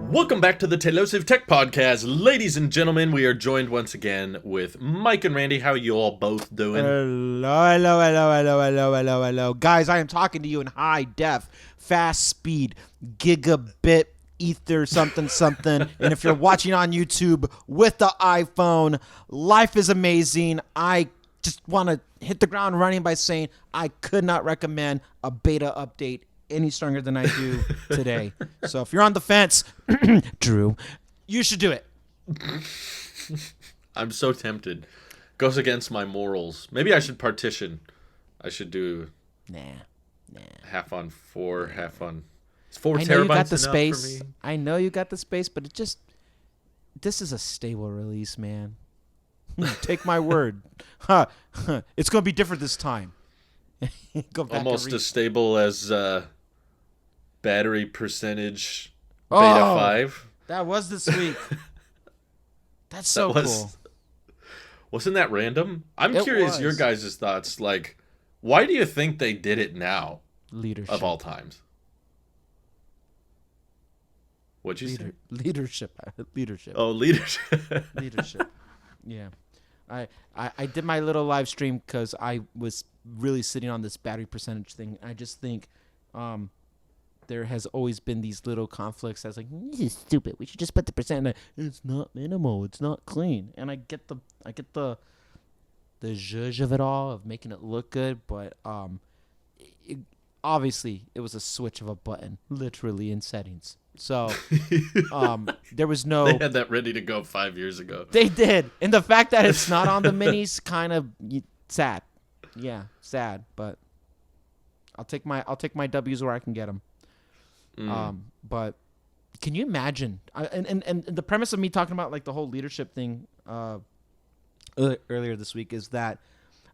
Welcome back to the Telosive Tech Podcast. Ladies and gentlemen, we are joined once again with Mike and Randy. How you all both doing? Hello. Guys, I am talking to you in high def, fast speed, gigabit, ether, something. And if you're watching on YouTube with the iPhone, life is amazing. I just want to hit the ground running by saying I could not recommend a beta update any stronger than I do today. So if you're on the fence, Drew, you should do it. I'm so tempted. Goes against my morals. Maybe I should partition. I should do half on 4, half on... Is 4 I know terabytes you got the enough space. for me? I know you got the space, but this is a stable release, man. Take my word. It's going to be different this time. Go back Almost as stable as battery percentage Oh, beta 5. That was this week. That's so cool. Wasn't that random? I'm It curious was. your guys' thoughts. Like, why do you think they did it now Leadership. of all times? What'd you say? Leadership. Oh, leadership. Leadership. Yeah. I did my little live stream because I was really sitting on this battery percentage thing. I just think there has always been these little conflicts that's like, this is stupid. We should just put the percent. It's not minimal. It's not clean. And I get the zhuzh of it all, of making it look good, but obviously it was a switch of a button, literally in settings. So there was no... They had that ready to go 5 years ago. They did. And the fact that it's not on the minis, kind of sad. Yeah, sad, but I'll take my W's where I can get them. But can you imagine? And the premise of me talking about like the whole leadership thing earlier this week is that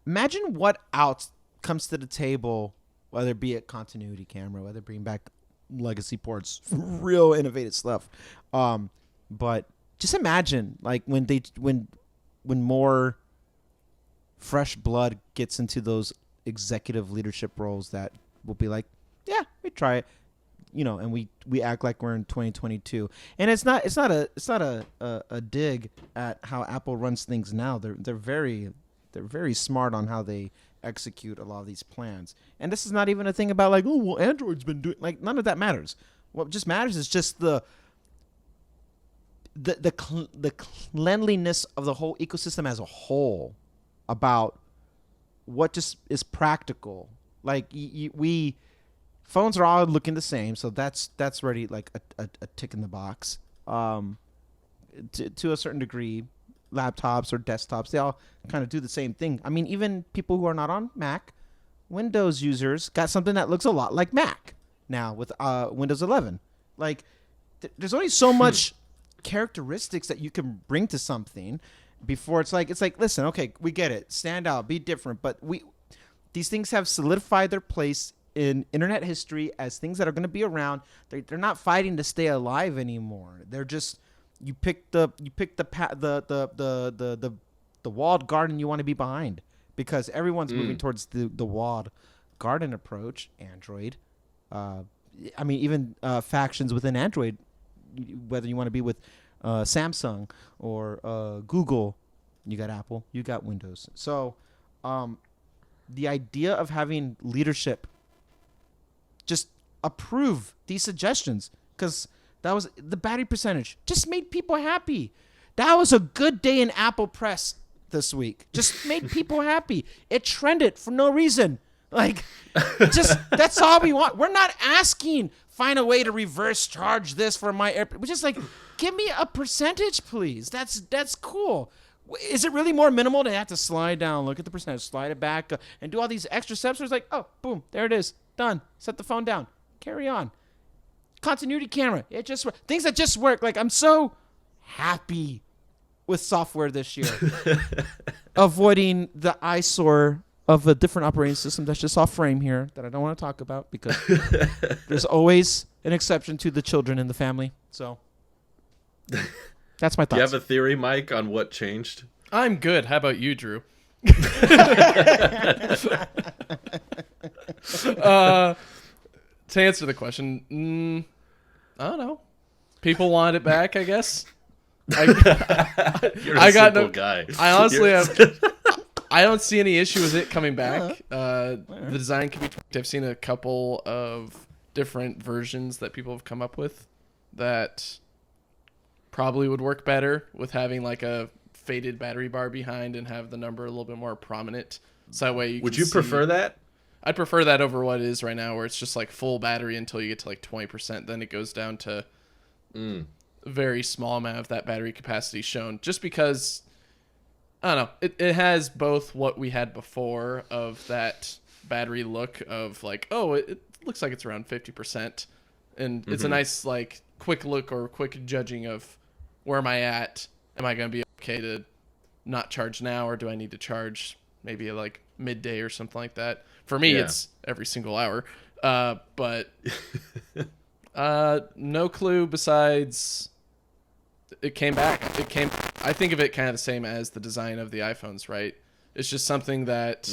imagine what else comes to the table, whether it be a continuity camera, whether it bring back legacy ports, real innovative stuff. But just imagine like when more fresh blood gets into those executive leadership roles that will be like, yeah, we try it. And we act like we're in 2022, and it's not a dig at how Apple runs things now. They're very smart on how they execute a lot of these plans. And this is not even a thing about like, oh well, Android's been doing, like, none of that matters. What just matters is just the cleanliness of the whole ecosystem as a whole, about what just is practical. Like we. Phones are all looking the same, so that's already like a tick in the box. To a certain degree, laptops or desktops, they all kind of do the same thing. I mean, even people who are not on Mac, Windows users got something that looks a lot like Mac now with Windows 11. Like, there's only so much characteristics that you can bring to something before it's like, listen, okay, we get it, stand out, be different, but these things have solidified their place in internet history as things that are going to be around. They're not fighting to stay alive anymore. They're just, you pick the walled garden you want to be behind, because everyone's moving towards the walled garden approach. Android, I mean, even factions within Android, whether you want to be with Samsung or Google, you got Apple, you got Windows. So the idea of having leadership just approve these suggestions, because that was the battery percentage, just made people happy. That was a good day in Apple press this week. Just made people happy. It trended for no reason. Like, just, that's all we want. We're not asking, find a way to reverse charge this for my air. We're just like, give me a percentage, please. That's cool. Is it really more minimal to have to slide down, look at the percentage, slide it back, and do all these extra steps? Where it's like, oh, boom, there it is. Done. Set the phone down. Carry on. Continuity camera. It just works. Things that just work. Like, I'm so happy with software this year. Avoiding the eyesore of a different operating system that's just off frame here that I don't want to talk about, because there's always an exception to the children in the family. So that's my thoughts. Do you have a theory, Mike, on what changed? I'm good. How about you, Drew? To answer the question, I don't know. People want it back, I guess. You're a simple guy. I honestly I don't see any issue with it coming back. The design can be tweaked. I've seen a couple of different versions that people have come up with that probably would work better with having like a faded battery bar behind and have the number a little bit more prominent. So that way Would you prefer that? I'd prefer that over what it is right now, where it's just like full battery until you get to like 20%. Then it goes down to a very small amount of that battery capacity shown. Just because, I don't know, it has both what we had before of that battery look of like, oh, it looks like it's around 50%. And it's a nice like quick look or quick judging of where am I at? Am I going to be okay to not charge now, or do I need to charge maybe like midday or something like that? For me, it's every single hour. But no clue besides it came back. I think of it kind of the same as the design of the iPhones, right? It's just something that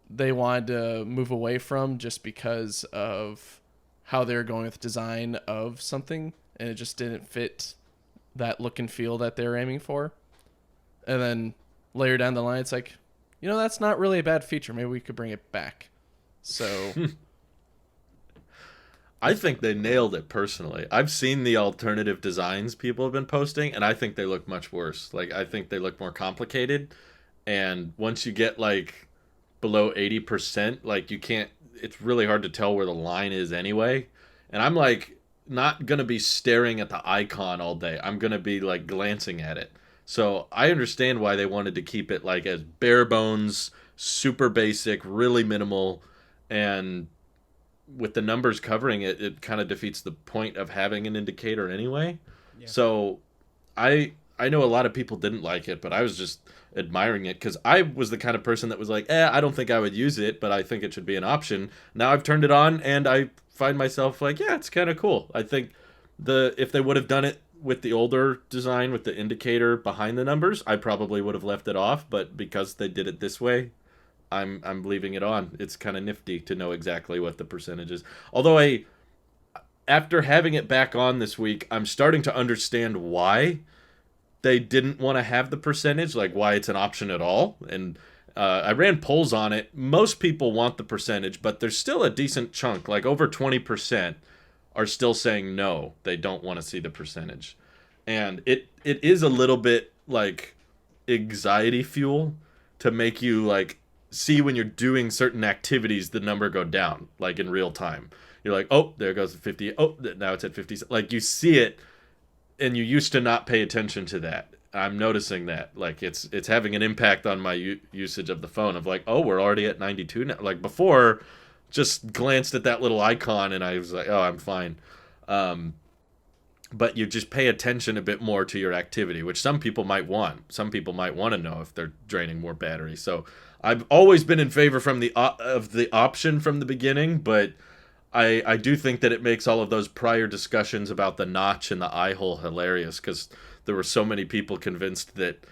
they wanted to move away from just because of how they're going with design of something, and it just didn't fit that look and feel that they're aiming for. And then later down the line, it's like, you know, that's not really a bad feature. Maybe we could bring it back. So I think they nailed it personally. I've seen the alternative designs people have been posting, and I think they look much worse. Like, I think they look more complicated. And once you get like below 80%, like you can't, it's really hard to tell where the line is anyway. And I'm like not going to be staring at the icon all day. I'm going to be like glancing at it. So I understand why they wanted to keep it like as bare bones, super basic, really minimal, and with the numbers covering it, it kind of defeats the point of having an indicator anyway. Yeah. So I know a lot of people didn't like it, but I was just admiring it because I was the kind of person that was like, I don't think I would use it, but I think it should be an option. Now I've turned it on and I find myself like, yeah, it's kind of cool. I think if they would have done it with the older design with the indicator behind the numbers, I probably would have left it off, but because they did it this way, I'm leaving it on. It's kind of nifty to know exactly what the percentage is. Although after having it back on this week, I'm starting to understand why they didn't want to have the percentage, like why it's an option at all. And I ran polls on it. Most people want the percentage, but there's still a decent chunk, like over 20%, are still saying no, they don't want to see the percentage. And it is a little bit like anxiety fuel to make you like see when you're doing certain activities the number go down, like in real time. You're like, oh, there goes the 50. Oh, now it's at 50. Like you see it, and you used to not pay attention to that. I'm noticing that like it's having an impact on my usage of the phone. Of like, oh, we're already at 92 now. Like before, just glanced at that little icon and I was like, oh, I'm fine. But you just pay attention a bit more to your activity, which some people might want. Some people might want to know if they're draining more battery. So I've always been in favor of the option from the beginning, but I do think that it makes all of those prior discussions about the notch and the eye hole hilarious, because there were so many people convinced that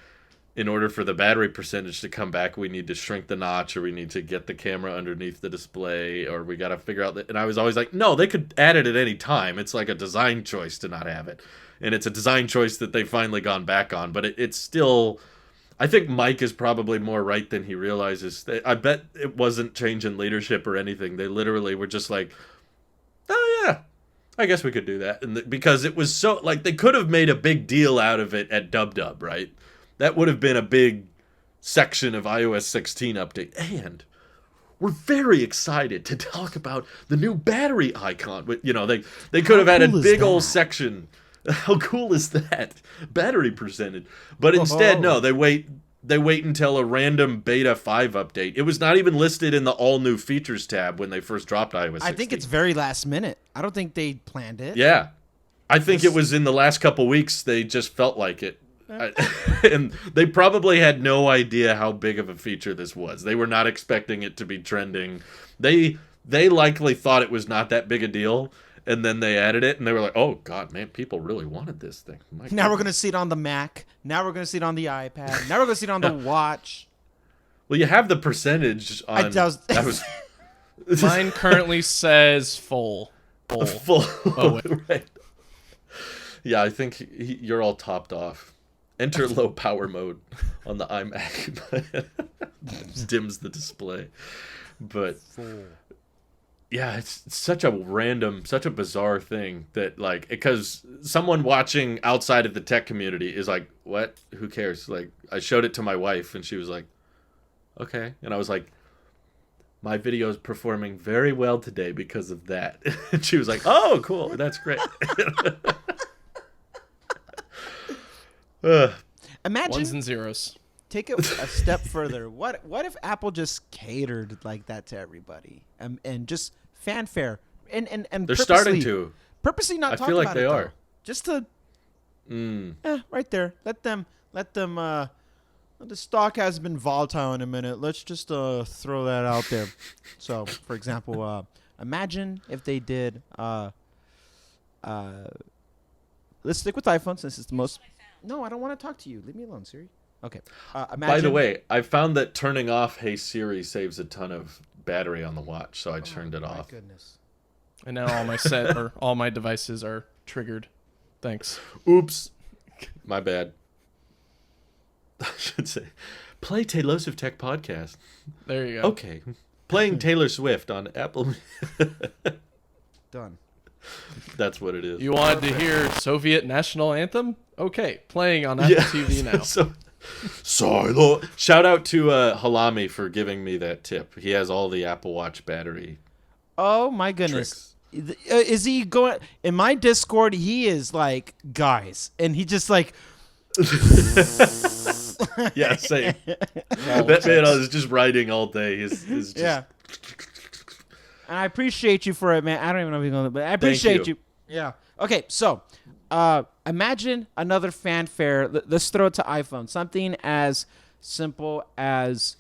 in order for the battery percentage to come back, we need to shrink the notch, or we need to get the camera underneath the display, or we got to figure out that. And I was always like, no, they could add it at any time. It's like a design choice to not have it. And it's a design choice that they've finally gone back on. But it's still, I think Mike is probably more right than he realizes. I bet it wasn't change in leadership or anything. They literally were just like, oh yeah, I guess we could do that. And because it was so, like, they could have made a big deal out of it at Dub, right? That would have been a big section of iOS 16 update. And we're very excited to talk about the new battery icon. But, you know, they could have had a big old section. How cool is that? Battery percentage. But instead, no, they wait until a random beta 5 update. It was not even listed in the all new features tab when they first dropped iOS 16. I think it's very last minute. I don't think they planned it. Yeah. I think it was in the last couple weeks they just felt like it. And they probably had no idea how big of a feature this was. They were not expecting it to be trending. They likely thought it was not that big a deal, and then they added it, and they were like, oh, God, man, people really wanted this thing. Now we're going to see it on the Mac. Now we're going to see it on the iPad. Now we're going to see it on the watch. Well, you have the percentage on... That was Mine currently says full. Full. Oh, right. Yeah, I think you're all topped off. Enter low power mode on the iMac. Dims the display. But yeah, it's such a random, such a bizarre thing that, like, because someone watching outside of the tech community is like, what? Who cares? Like, I showed it to my wife and she was like, okay. And I was like, my video is performing very well today because of that. And she was like, oh, cool. That's great. Imagine Ones and zeros. take it a step further. What if Apple just catered like that to everybody and just fanfare and They're starting to. purposely not I talk feel like about they it, are. though. Just to right there. Let them. The stock has been volatile in a minute. Let's just throw that out there. So, for example, imagine if they did. Let's stick with iPhone since it's the most. No, I don't want to talk to you. Leave me alone, Siri. Okay. Imagine. By the way, I found that turning off Hey Siri saves a ton of battery on the watch, so I turned it off. My goodness. And now all my devices are triggered. Thanks. Oops. My bad. I should say, play Taylor Swift Tech Podcast. There you go. Okay. Playing Taylor Swift on Apple. Done. That's what it is. You wanted to hear Soviet national anthem? Okay, playing on Apple TV now. Silo. Shout out to Halami for giving me that tip. He has all the Apple Watch battery. Oh my goodness. Is he going in my Discord? He is like, guys, and he just like. Yeah, same. That man is just writing all day. He's just... Yeah. And I appreciate you for it, man. I don't even know if you're going to, but I appreciate you. Yeah. Okay, so imagine another fanfare. Let's throw it to iPhone. Something as simple as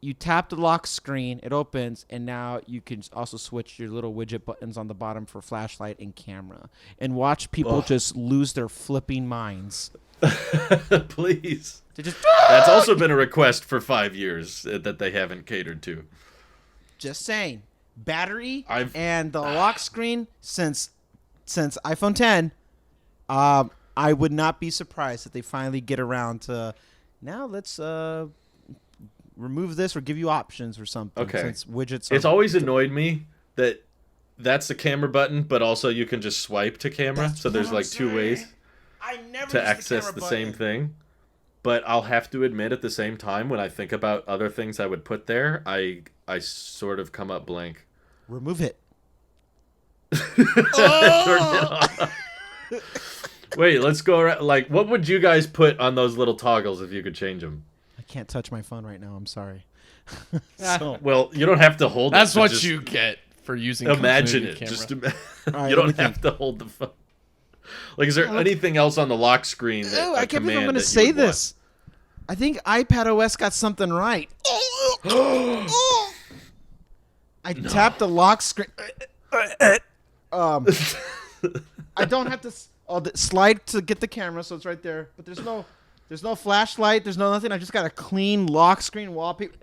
you tap the lock screen, it opens, and now you can also switch your little widget buttons on the bottom for flashlight and camera. And watch people just lose their flipping minds. Please. That's also been a request for 5 years that they haven't catered to. Just saying, battery and the lock screen since iPhone 10, I would not be surprised if they finally get around to now. Let's remove this or give you options or something. Okay, since widgets. It's always annoyed me that that's the camera button, but also you can just swipe to camera. So there's like two ways to access the same thing. But I'll have to admit, at the same time, when I think about other things I would put there, I sort of come up blank. Remove it. Turn it off. Wait, let's go around. Like, what would you guys put on those little toggles if you could change them? I can't touch my phone right now. I'm sorry. Well, you don't have to hold it. That's what you get for using imagine it. camera. Just right, you don't have to hold the phone. Like, is there anything else on the lock screen that I can't believe I'm going to say this. I think iPad OS got something right. I tapped the lock screen. I don't have to slide to get the camera, so it's right there. But there's no flashlight. There's no nothing. I just got a clean lock screen wallpaper.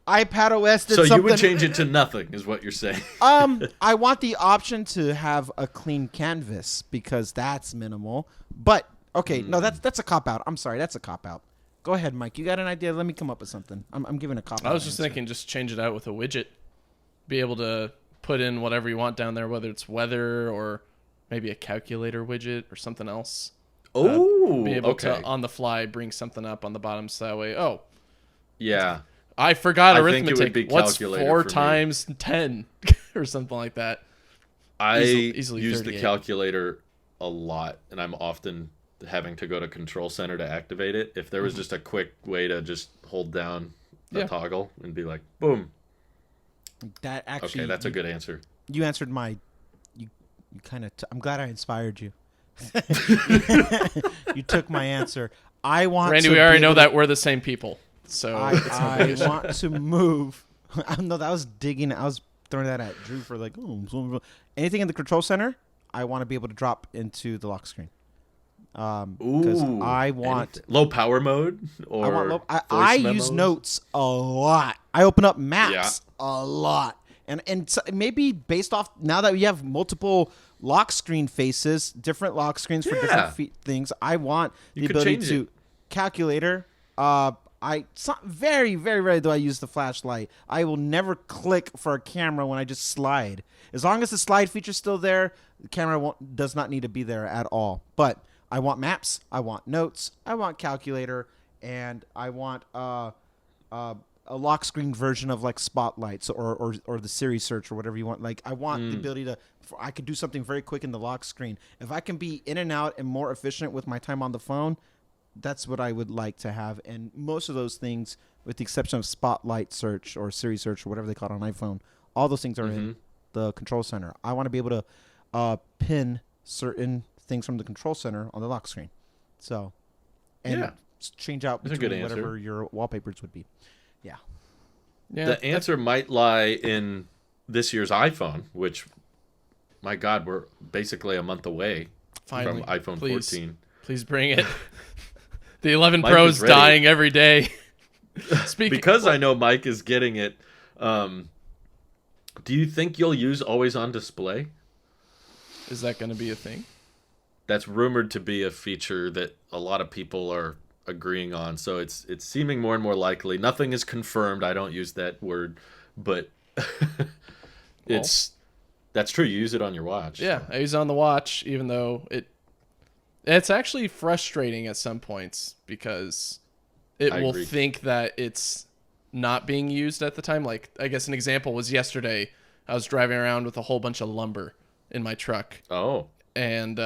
iPad OS did something. So you would change it to nothing, is what you're saying? I want the option to have a clean canvas because that's minimal. But okay, no, that's a cop out. I'm sorry, that's a cop out. Go ahead, Mike. You got an idea? Let me come up with something. I'm giving a cop out. I was just thinking, just change it out with a widget. Be able to put in whatever you want down there, whether it's weather or maybe a calculator widget or something else. Be able to on the fly bring something up on the bottom, so that way. Oh, yeah. I forgot arithmetic. Think it would be What's calculator 4 for times 10 or something like that? I easily use 38. the calculator a lot, and I'm often having to go to Control Center to activate it. If there was just a quick way to just hold down the toggle and be like, boom. That actually. Okay, that's a good answer. You answered my. You kind of. I'm glad I inspired you. You took my answer. I want. Randy, we already know that we're the same people. So I want to move. No, that was digging. I was throwing that at Drew for like, anything in the control center. I want to be able to drop into the lock screen. Because I want low power mode or I use notes a lot. I open up maps a lot, And so maybe based off now that we have multiple lock screen faces, different lock screens for different Yeah. things, I want the You could ability change to it. calculator. Very, very rarely do I use the flashlight. I will never click for a camera when I just slide. As long as the slide feature's still there, the camera does not need to be there at all. But I want maps, I want notes, I want calculator, and I want a lock screen version of like spotlights or the Siri search or whatever you want. Like I want the ability to, I could do something very quick in the lock screen. If I can be in and out and more efficient with my time on the phone, that's what I would like to have. And most of those things, with the exception of spotlight search or Siri search or whatever they call it on iPhone, all those things are in the control center. I want to be able to pin certain things from the control center on the lock screen. So, and Yeah. change out That's a good between answer. whatever your wallpapers would be. Yeah. Yeah, The answer might lie in this year's iPhone, which, my God, we're basically a month away finally, from iPhone please, 14. please bring it. The 11 Mike Pro's is ready. dying every day. Speaking Because I know Mike is getting it, do you think you'll use always on display? is that going to be a thing? That's rumored to be a feature that a lot of people are agreeing on. So it's seeming more and more likely. Nothing is confirmed. I don't use that word, but that's true. You use it on your watch. Yeah, so. I use it on the watch, even though it's actually frustrating at some points because it I will agree. think that it's not being used at the time. Like, I guess an example was yesterday. I was driving around with a whole bunch of lumber in my truck, Oh, and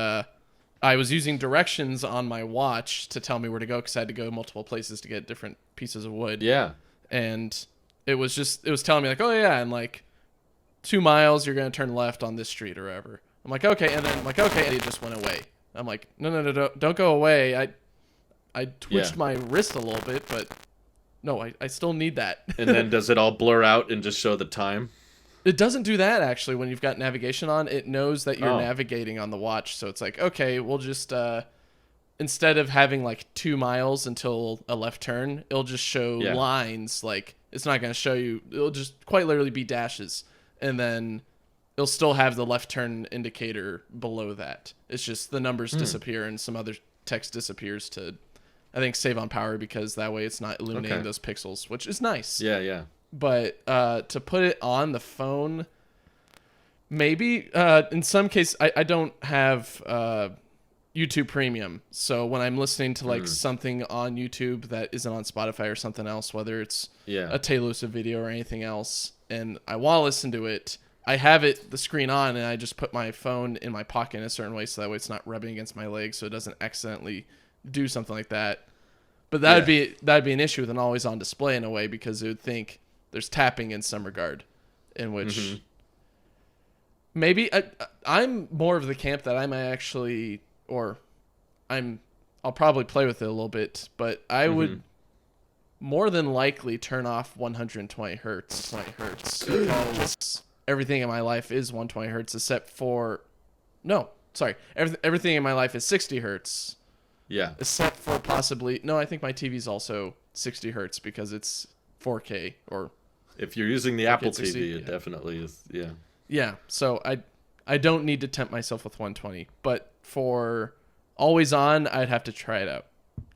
I was using directions on my watch to tell me where to go because I had to go multiple places to get different pieces of wood. yeah. And it was telling me like, oh yeah, in like 2 miles you're gonna turn left on this street or whatever. I'm like, okay, and then I'm like, okay, and it just went away. I'm like, no, don't go away. I twitched my wrist a little bit, but no, I still need that. And then does it all blur out and just show the time? It doesn't do that actually when you've got navigation on. It knows that you're Oh. navigating on the watch, so it's like, okay, we'll just instead of having like 2 miles until a left turn, it'll just show Yeah. lines. Like it's not going to show you. It'll just quite literally be dashes, and then it'll still have the left turn indicator below that. It's just the numbers disappear and some other text disappears to, I think, save on power because that way it's not illuminating Okay. those pixels, which is nice. Yeah. But to put it on the phone, maybe in some cases I don't have YouTube Premium, so when I'm listening to like something on YouTube that isn't on Spotify or something else, whether it's Yeah. a Taylor's video or anything else, and I want to listen to it, I have the screen on, and I just put my phone in my pocket in a certain way so that way it's not rubbing against my leg, so it doesn't accidentally do something like that. But that'd be an issue with an always on display in a way because it would think there's tapping in some regard, in which maybe I'm more of the camp that I might actually, or I'll probably play with it a little bit, but I would more than likely turn off 120 hertz, 20 hertz. Because everything in my life is 120 hertz except for, no, sorry, everything in my life is 60 hertz. Yeah. Except for possibly, no, I think my TV's also 60 hertz because it's 4K or. If you're using the Apple 60, TV, it yeah. definitely is. Yeah. Yeah, so I don't need to tempt myself with 120, but for always on, I'd have to try it out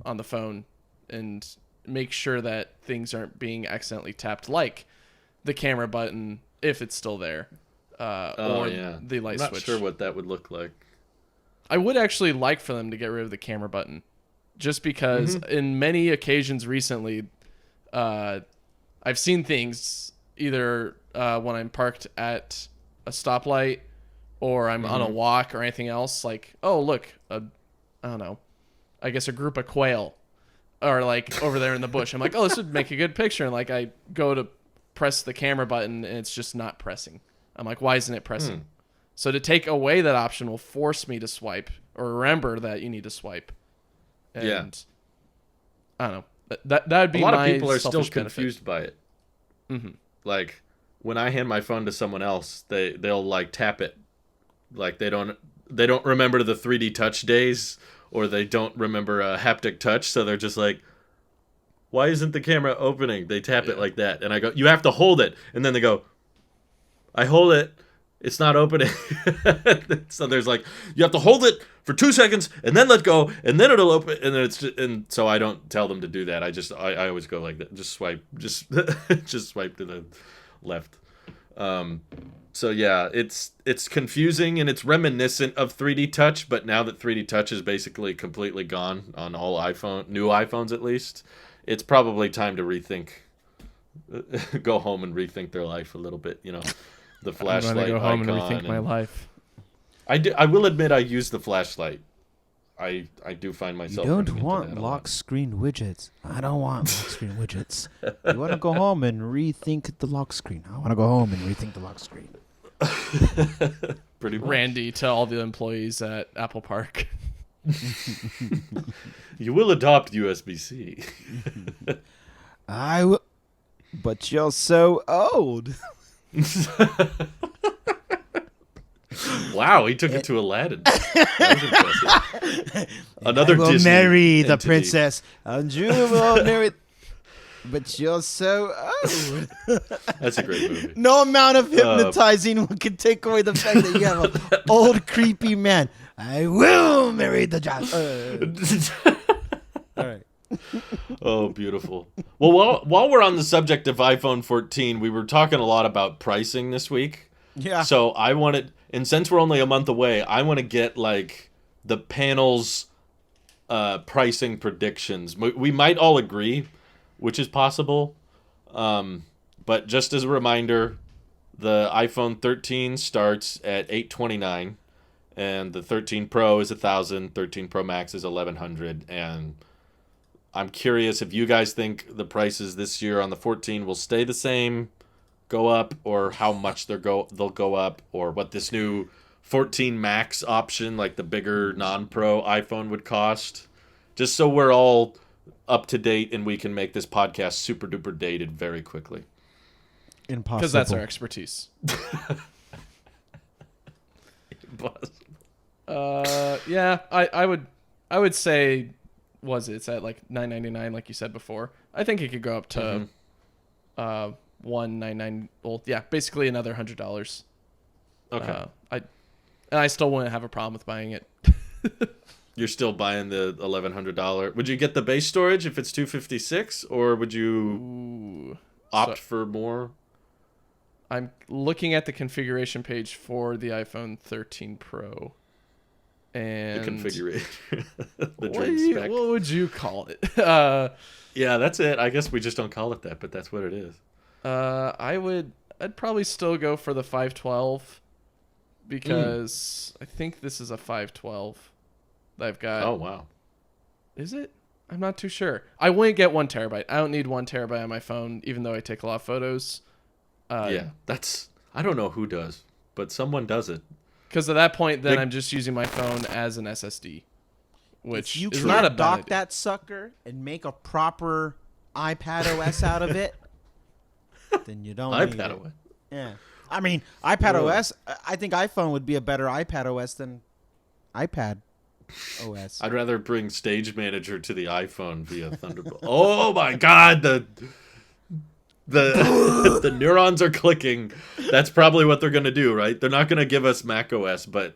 on the phone and make sure that things aren't being accidentally tapped, like the camera button if it's still there, or the light I'm not switch. sure what that would look like. I would actually like for them to get rid of the camera button, just because in many occasions recently, I've seen things either when I'm parked at a stoplight or I'm on a walk or anything else, like, oh, look, I don't know, I guess a group of quail or like over there in the bush. I'm like, oh, this would make a good picture. And like I go to press the camera button and it's just not pressing. I'm like, why isn't it pressing? So to take away that option will force me to swipe or remember that you need to swipe. And I don't know. That would be A lot my of people are still selfish benefit. confused by it. Like when I hand my phone to someone else, they'll like tap it, like they don't remember the 3D touch days, or they don't remember a haptic touch, so they're just like, why isn't the camera opening? They tap it like that, and I go, you have to hold it, and then they go, I hold it. It's not opening. So there's like, you have to hold it for 2 seconds and then let go and then it'll open. And then and so I don't tell them to do that. I always go like that. Just swipe, just swipe to the left. So yeah, it's confusing and it's reminiscent of 3D Touch, but now that 3D Touch is basically completely gone on all new iPhones at least, it's probably time to rethink, go home and rethink their life a little bit. The flashlight I'm gonna go home icon. and rethink my life. I will admit I use the flashlight. I do find You myself. don't running into want that a lock lot. screen widgets. I don't want lock screen widgets. You want to go home and rethink the lock screen. I want to go home and rethink the lock screen. Pretty much. Randy to all the employees at Apple Park. You will adopt USB-C. But you're so old. Wow, he took it to Aladdin. That was impressive. Another I will Disney marry the entity. princess, and you will marry. But you're so old. That's a great movie. No amount of hypnotizing can take away the fact that you have an old, creepy man. I will marry the John. All right. Oh, beautiful. Well, while we're on the subject of iPhone 14, we were talking a lot about pricing this week. Yeah. So I wanted, and since we're only a month away, I want to get like the panel's pricing predictions. We might all agree, which is possible. But just as a reminder, the iPhone 13 starts at $829, and the 13 Pro is $1,000. 13 Pro Max is $1,100, and I'm curious if you guys think the prices this year on the 14 will stay the same, go up, or how much they'll go up, or what this new 14 Max option, like the bigger non-Pro iPhone, would cost. Just so we're all up to date and we can make this podcast super duper dated very quickly. Impossible. Because that's our expertise. Yeah, I would say, it's at like $999, like you said before. I think it could go up to $199. Well, yeah, basically another $100. Okay. I still wouldn't have a problem with buying it. You're still buying the $1,100. Would you get the base storage if it's 256, or would you opt for more? I'm looking at the configuration page for the iPhone 13 Pro. And The configuration. The what, dream spec. what would you call it? Yeah, that's it. I guess we just don't call it that, but that's what it is. I'd probably still go for the 512 because I think this is a 512 that I've got. Oh, wow. Is it? I'm not too sure. I wouldn't get 1 terabyte. I don't need 1 terabyte on my phone, even though I take a lot of photos. Yeah, I don't know who does, but someone does it. Because at that point, then I'm just using my phone as an SSD, which if you is can't not a bad dock idea. that sucker and make a proper iPad OS out of it, then you don't need iPad it. OS. Yeah. I mean, iPad Really? OS, I think iPhone would be a better iPad OS than iPad OS. I'd rather bring Stage Manager to the iPhone via Thunderbolt. Oh my God, the neurons are clicking. That's probably what they're gonna do, right? They're not gonna give us Mac OS, but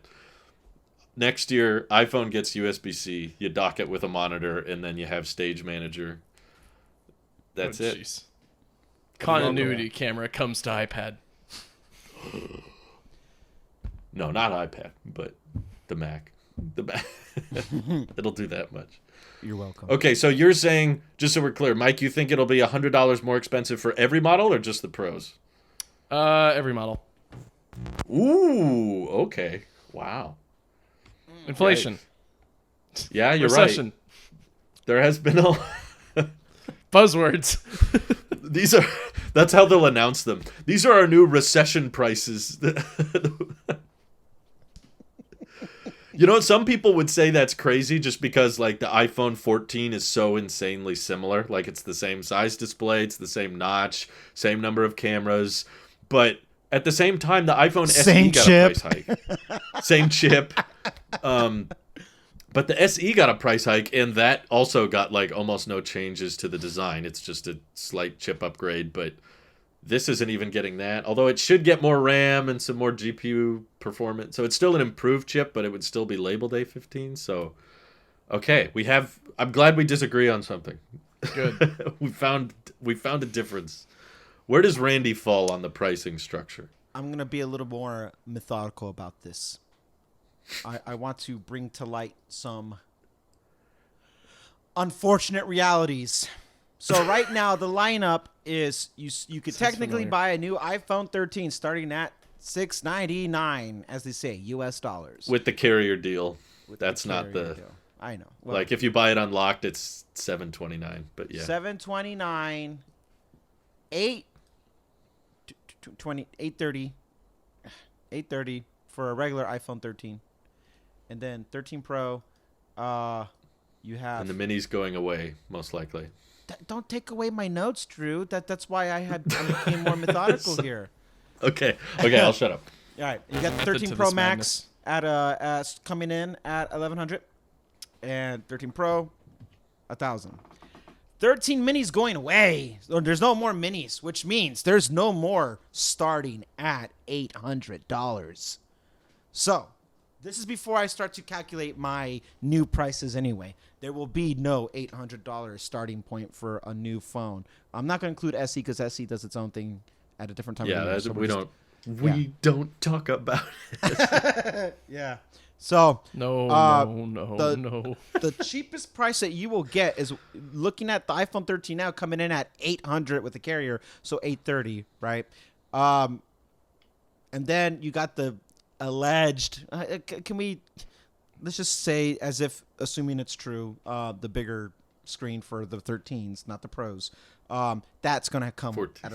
next year iPhone gets USB-C. You dock it with a monitor, and then you have Stage Manager. That's it. Jeez. Continuity camera comes to iPad. No, not iPad, but the Mac. The Mac. It'll do that much. You're welcome. Okay, so you're saying, just so we're clear, Mike, you think it'll be $100 more expensive for every model or just the Pros? Every model. Ooh, okay. Wow. Inflation. Yeah, you're Recession. right. There has been a... Buzzwords. That's how they'll announce them. These are our new recession prices. You know, some people would say that's crazy just because, like, the iPhone 14 is so insanely similar. Like, it's the same size display, it's the same notch, same number of cameras. But at the same time, the iPhone SE got a price hike. Same chip. But the SE got a price hike, and that also got, like, almost no changes to the design. It's just a slight chip upgrade, but This isn't even getting that, although it should get more RAM and some more GPU performance. So it's still an improved chip, but it would still be labeled A15. So, okay, I'm glad we disagree on something. Good. we found a difference. Where does Randy fall on the pricing structure? I'm gonna be a little more methodical about this. I want to bring to light some unfortunate realities. So right now the lineup is you could technically buy a new iPhone 13 starting at $699, as they say, US dollars. With the carrier deal. That's not the Deal. I know. Well, like if you buy it unlocked, it's $729. But yeah, $729, 830 for a regular iPhone 13, and then 13 Pro. You have. and the mini's going away most likely. Don't take away my notes, Drew. That's why I became more methodical here. Okay, I'll shut up. All right, you got the Method 13 to Pro this Max at coming in at 1100, and 13 Pro 1000. 13 minis going away. There's no more minis, which means there's no more starting at $800. So, this is before I start to calculate my new prices anyway. There will be no $800 starting point for a new phone. I'm not going to include SE because SE does its own thing at a different time. Yeah, of the year, so we don't talk about it. Yeah. So No. the cheapest price that you will get is looking at the iPhone 13 now coming in at $800 with the carrier, so $830, right? And then you got the alleged. Let's just say, as if assuming it's true, the bigger screen for the 13s, not the Pros. That's gonna come 14.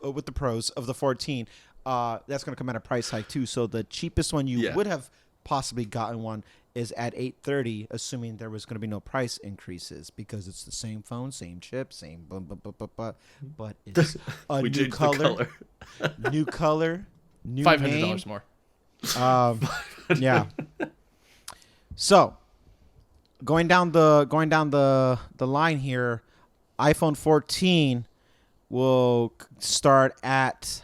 with the Pros of the 14. That's gonna come at a price hike too. So the cheapest one you would have possibly gotten one is at $830, assuming there was going to be no price increases because it's the same phone, same chip, same but it's a new color, new color, new $500 name. more. Yeah. So going down the line here, iPhone 14 will start at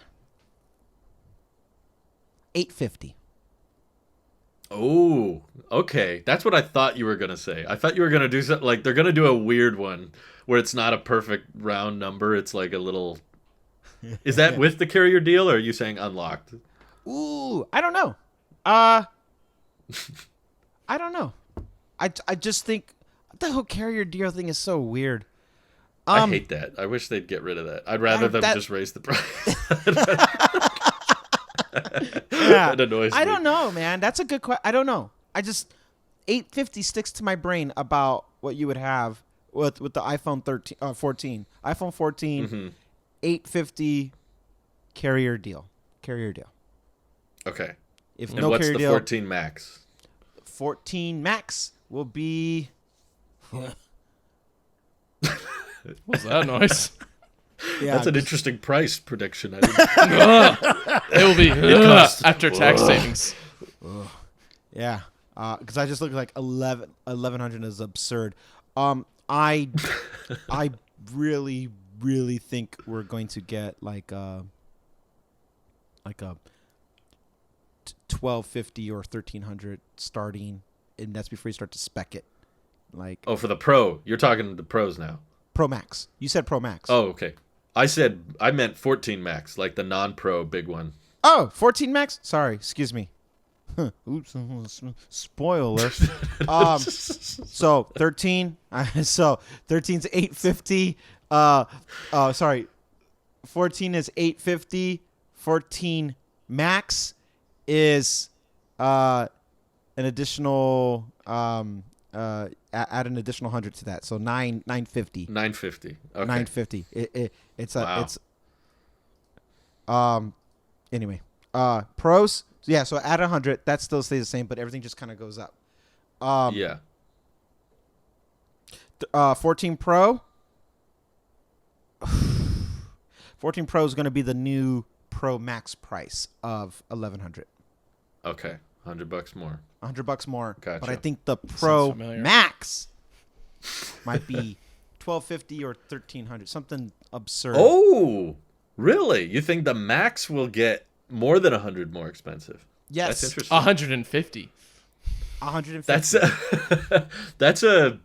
$850. Oh, okay. That's what I thought you were going to say. I thought you were going to do something like they're going to do a weird one where it's not a perfect round number. It's like a little. Is that with the carrier deal or are you saying unlocked? Ooh, I don't know. I don't know. I just think the whole carrier deal thing is so weird. I hate that. I wish they'd get rid of that. I'd rather them just raise the price. Yeah. It annoys me. I don't know, man. That's a good question. I don't know. I just $850 sticks to my brain about what you would have with the iPhone 14. iPhone 14, $850 carrier deal. Okay. If And no what's carrier the deal, 14 Max? 14 Max will be. What's that noise? Yeah, That's an interesting price prediction. I didn't... It will be after tax savings. Yeah, because I just look like 1100 is absurd. I really think we're going to get like a 1250 or 1300 starting, and that's before you start to spec it. Like for the Pro. You're talking the Pros now. Pro Max. You said Pro Max. Oh, okay. I meant 14 Max, like the non-Pro big one. Oh, 14 Max? Sorry, excuse me. Oops, spoiler. So 13. So 13's 850. Sorry. 14 is 850. 14 Max is an additional add an additional 100 to that. So 950. 950. Okay. 950. It's anyway. Pros. Yeah, so add 100, that still stays the same, but everything just kind of goes up. Yeah. 14 Pro. 14 Pro is going to be the new Pro Max price of 1100. Okay. $100 more. $100 more. Gotcha. But I think the Pro familiar. Max might be 1250 or 1300, something absurd. Oh, Really? You think the Max will get more than 100 more expensive? That's Yes, interesting. 150. 150. That's a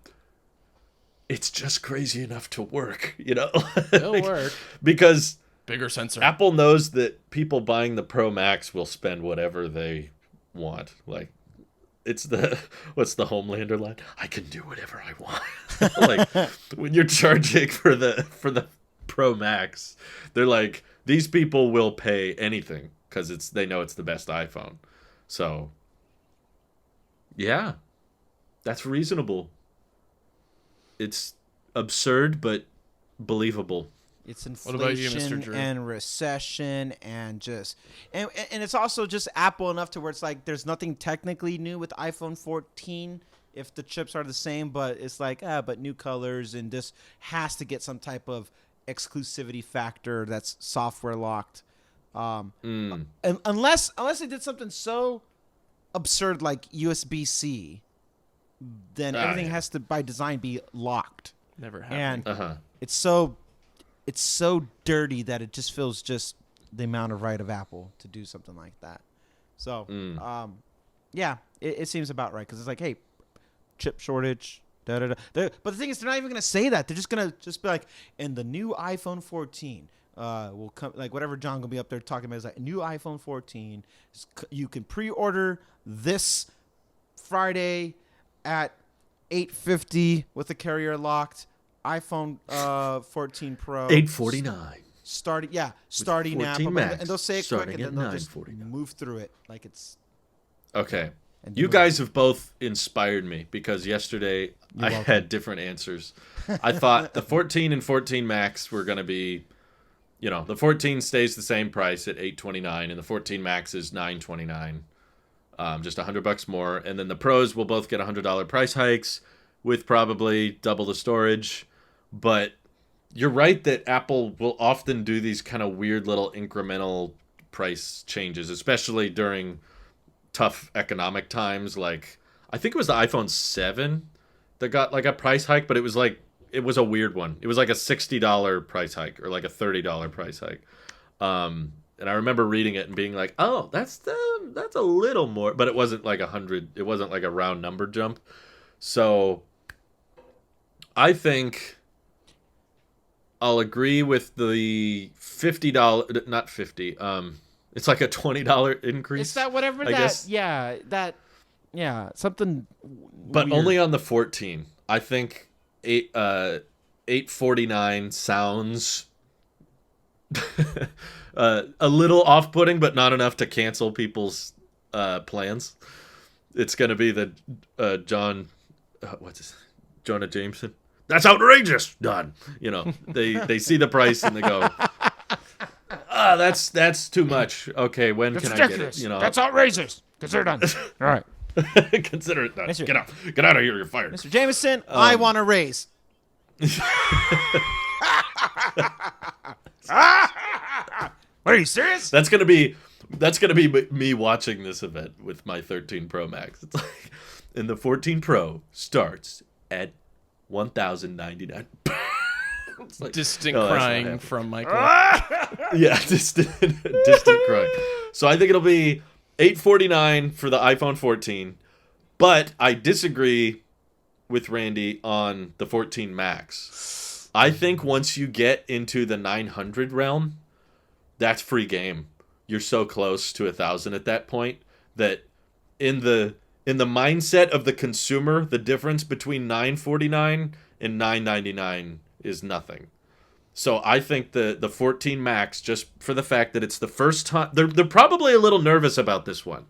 it's just crazy enough to work, you know? It'll work. Because Bigger sensor. Apple knows that people buying the Pro Max will spend whatever they want. Like it's the what's the Homelander line? I can do whatever I want. Like when you're charging for the Pro Max, they're like these people will pay anything cuz they know it's the best iPhone. So, yeah, that's reasonable. It's absurd but believable. It's What about you, Mr. inflation Drew? and recession and just and it's also just Apple enough to where it's like there's nothing technically new with iPhone 14 if the chips are the same, but it's like but new colors and this has to get some type of exclusivity factor that's software locked. And unless they did something so absurd like USB-C, then everything Yeah. has to by design be locked. Never happened. And Uh-huh. it's so dirty that it just feels just the amount of right of Apple to do something like that. So, yeah, it seems about right because it's like, hey, chip shortage. Da, da, da. But the thing is, they're not even gonna say that. They're just gonna be like, in the new iPhone 14, will come like whatever John gonna be up there talking about is like new iPhone 14. You can pre-order this Friday at 8:50 with the carrier locked. iPhone 14 Pro 849. starting now, 14 Max, and they'll say it quick, starting and at then they'll just 949. move through it like it's. Okay. And You do it. guys have both inspired me because yesterday I welcome. had different answers. I thought the 14 and 14 Max were going to be, the 14 stays the same price at 829 and the 14 Max is 929. Just $100 more, and then the Pros will both get $100 price hikes with probably double the storage. But you're right that Apple will often do these kind of weird little incremental price changes, especially during tough economic times. Like I think it was the iPhone 7 that got like a price hike, but it was a weird one. It was like a $60 price hike or like a $30 price hike. And I remember reading it and being like, "Oh, that's a little more," but it wasn't like 100. It wasn't like a round number jump. So I think I'll agree with the $50, not 50. It's like a $20 increase. It's that whatever I that guess. something. But weird. only on the 14. I think 849 sounds a little off-putting, but not enough to cancel people's plans. It's gonna be the Jonah Jameson. That's outrageous. Done. They see the price and they go, that's too much. Okay, when That's can ridiculous. I get it? That's outrageous. Consider done. All right, Consider it done. Mr. Get out of here. You're fired. Mr. Jameson, I want a raise. Are you serious? That's gonna be me watching this event with my 13 Pro Max. It's like, and the 14 Pro starts at 1,099. It's like, Distant no, that's not crying happening. from Michael. Yeah, distant crying. So I think it'll be 849 for the iPhone 14, but I disagree with Randy on the 14 Max. I think once you get into the 900 realm, that's free game. You're so close to 1,000 at that point that in the mindset of the consumer, the difference between 949 and 999 is nothing. So I think the 14 Max, just for the fact that it's the first time, they're probably a little nervous about this one.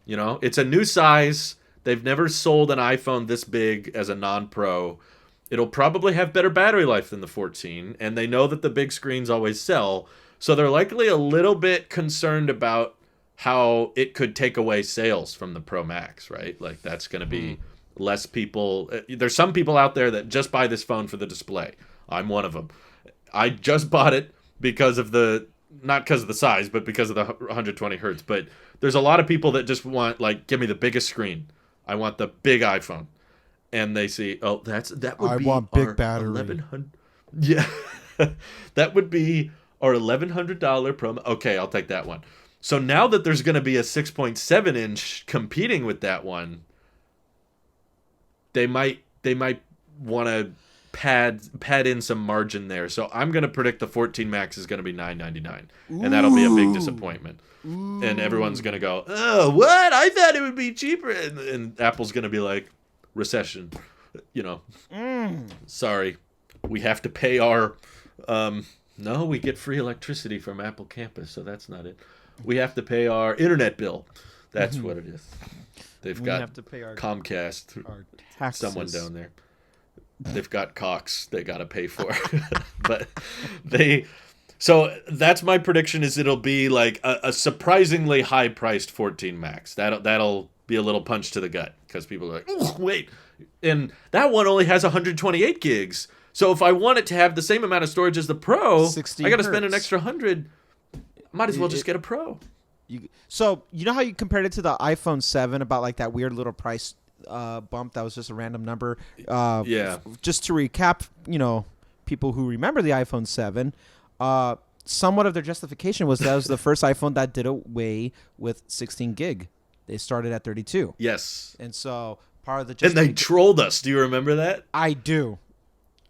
It's a new size. They've never sold an iPhone this big as a non-pro. It'll probably have better battery life than the 14, and they know that the big screens always sell. So they're likely a little bit concerned about how it could take away sales from the Pro Max, right? Like that's going to be less people. There's some people out there that just buy this phone for the display. I'm one of them. I just bought it because of not because of the size, but because of the 120 hertz. But there's a lot of people that just want, like, give me the biggest screen. I want the big iPhone. And they see, oh, that would I be want big our battery. 1100. Yeah. That would be our $1,100 promo. Okay, I'll take that one. So now that there's going to be a 6.7 inch competing with that one, they might want to pad in some margin there. So I'm going to predict the 14 Max is going to be $999, and that'll be a big disappointment. And everyone's going to go, "Oh, what? I thought it would be cheaper." And Apple's going to be like, "Recession, sorry, we have to pay our no, we get free electricity from Apple Campus, so that's not it. We have to pay our internet bill. That's what it is. They've got have to pay our Comcast, our taxes. someone down there. They've got Cox they got to pay for. But so that's my prediction is it'll be like a surprisingly high-priced 14 Max. That'll be a little punch to the gut because people are like, "Oh, wait." And that one only has 128 gigs. So if I want it to have the same amount of storage as the Pro, 60 I got to spend an hertz. extra 100. Might as well just get a Pro. So you know how you compared it to the iPhone 7 about like that weird little price bump that was just a random number? Yeah. Just to recap, people who remember the iPhone 7, somewhat of their justification was that was the first iPhone that did away with 16 gig. They started at 32. Yes. And so part of the And they trolled us. Do you remember that? I do.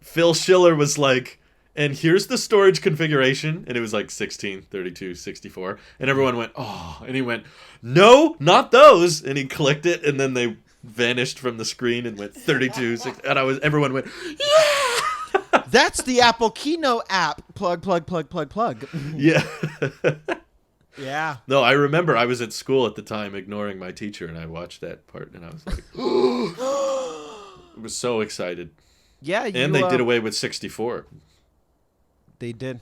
Phil Schiller was like, and here's the storage configuration. And it was like 16, 32, 64. And everyone went, oh. And he went, no, not those. And he clicked it. And then they vanished from the screen and went 32. And everyone went, yeah. That's the Apple Keynote app. Plug. Yeah. Yeah. No, I remember I was at school at the time ignoring my teacher. And I watched that part. And I was like, I was so excited. Yeah. And they did away with 64. They did.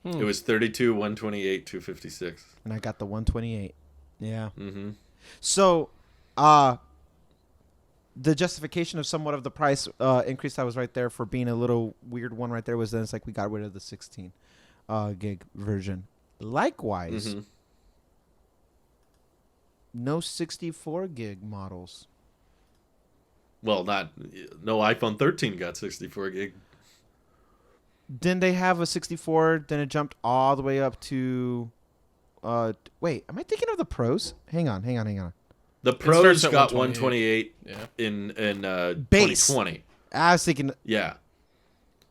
It was 32, 128, 256. And I got the 128. Yeah. Mm-hmm. So, the justification of somewhat of the price increase that was right there for being a little weird one right there was then it's like we got rid of the 16 gig version. Likewise, no 64 gig models. Well, no iPhone 13 got 64 gig. Then they have a 64. Then it jumped all the way up to. Wait, am I thinking of the Pros? Hang on. The Pros starts at got 128. 128 in Base. 2020. I was thinking, Yeah.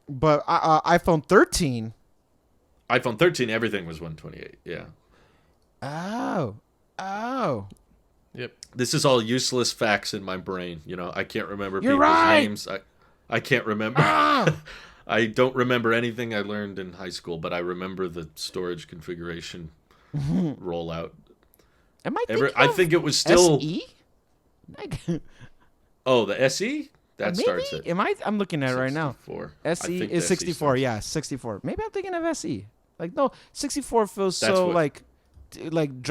but iPhone 13. iPhone 13, everything was 128. Yeah. Oh. Yep. This is all useless facts in my brain. I can't remember You're people's right. names. I can't remember. I don't remember anything I learned in high school, but I remember the storage configuration rollout. Am I thinking I think it was still. SE? Oh, the SE? That Maybe? starts at I'm looking at it right now. 64. SE think is the 64. starts- Yeah, 64. Maybe I'm thinking of SE. Like no, 64 feels That's so what-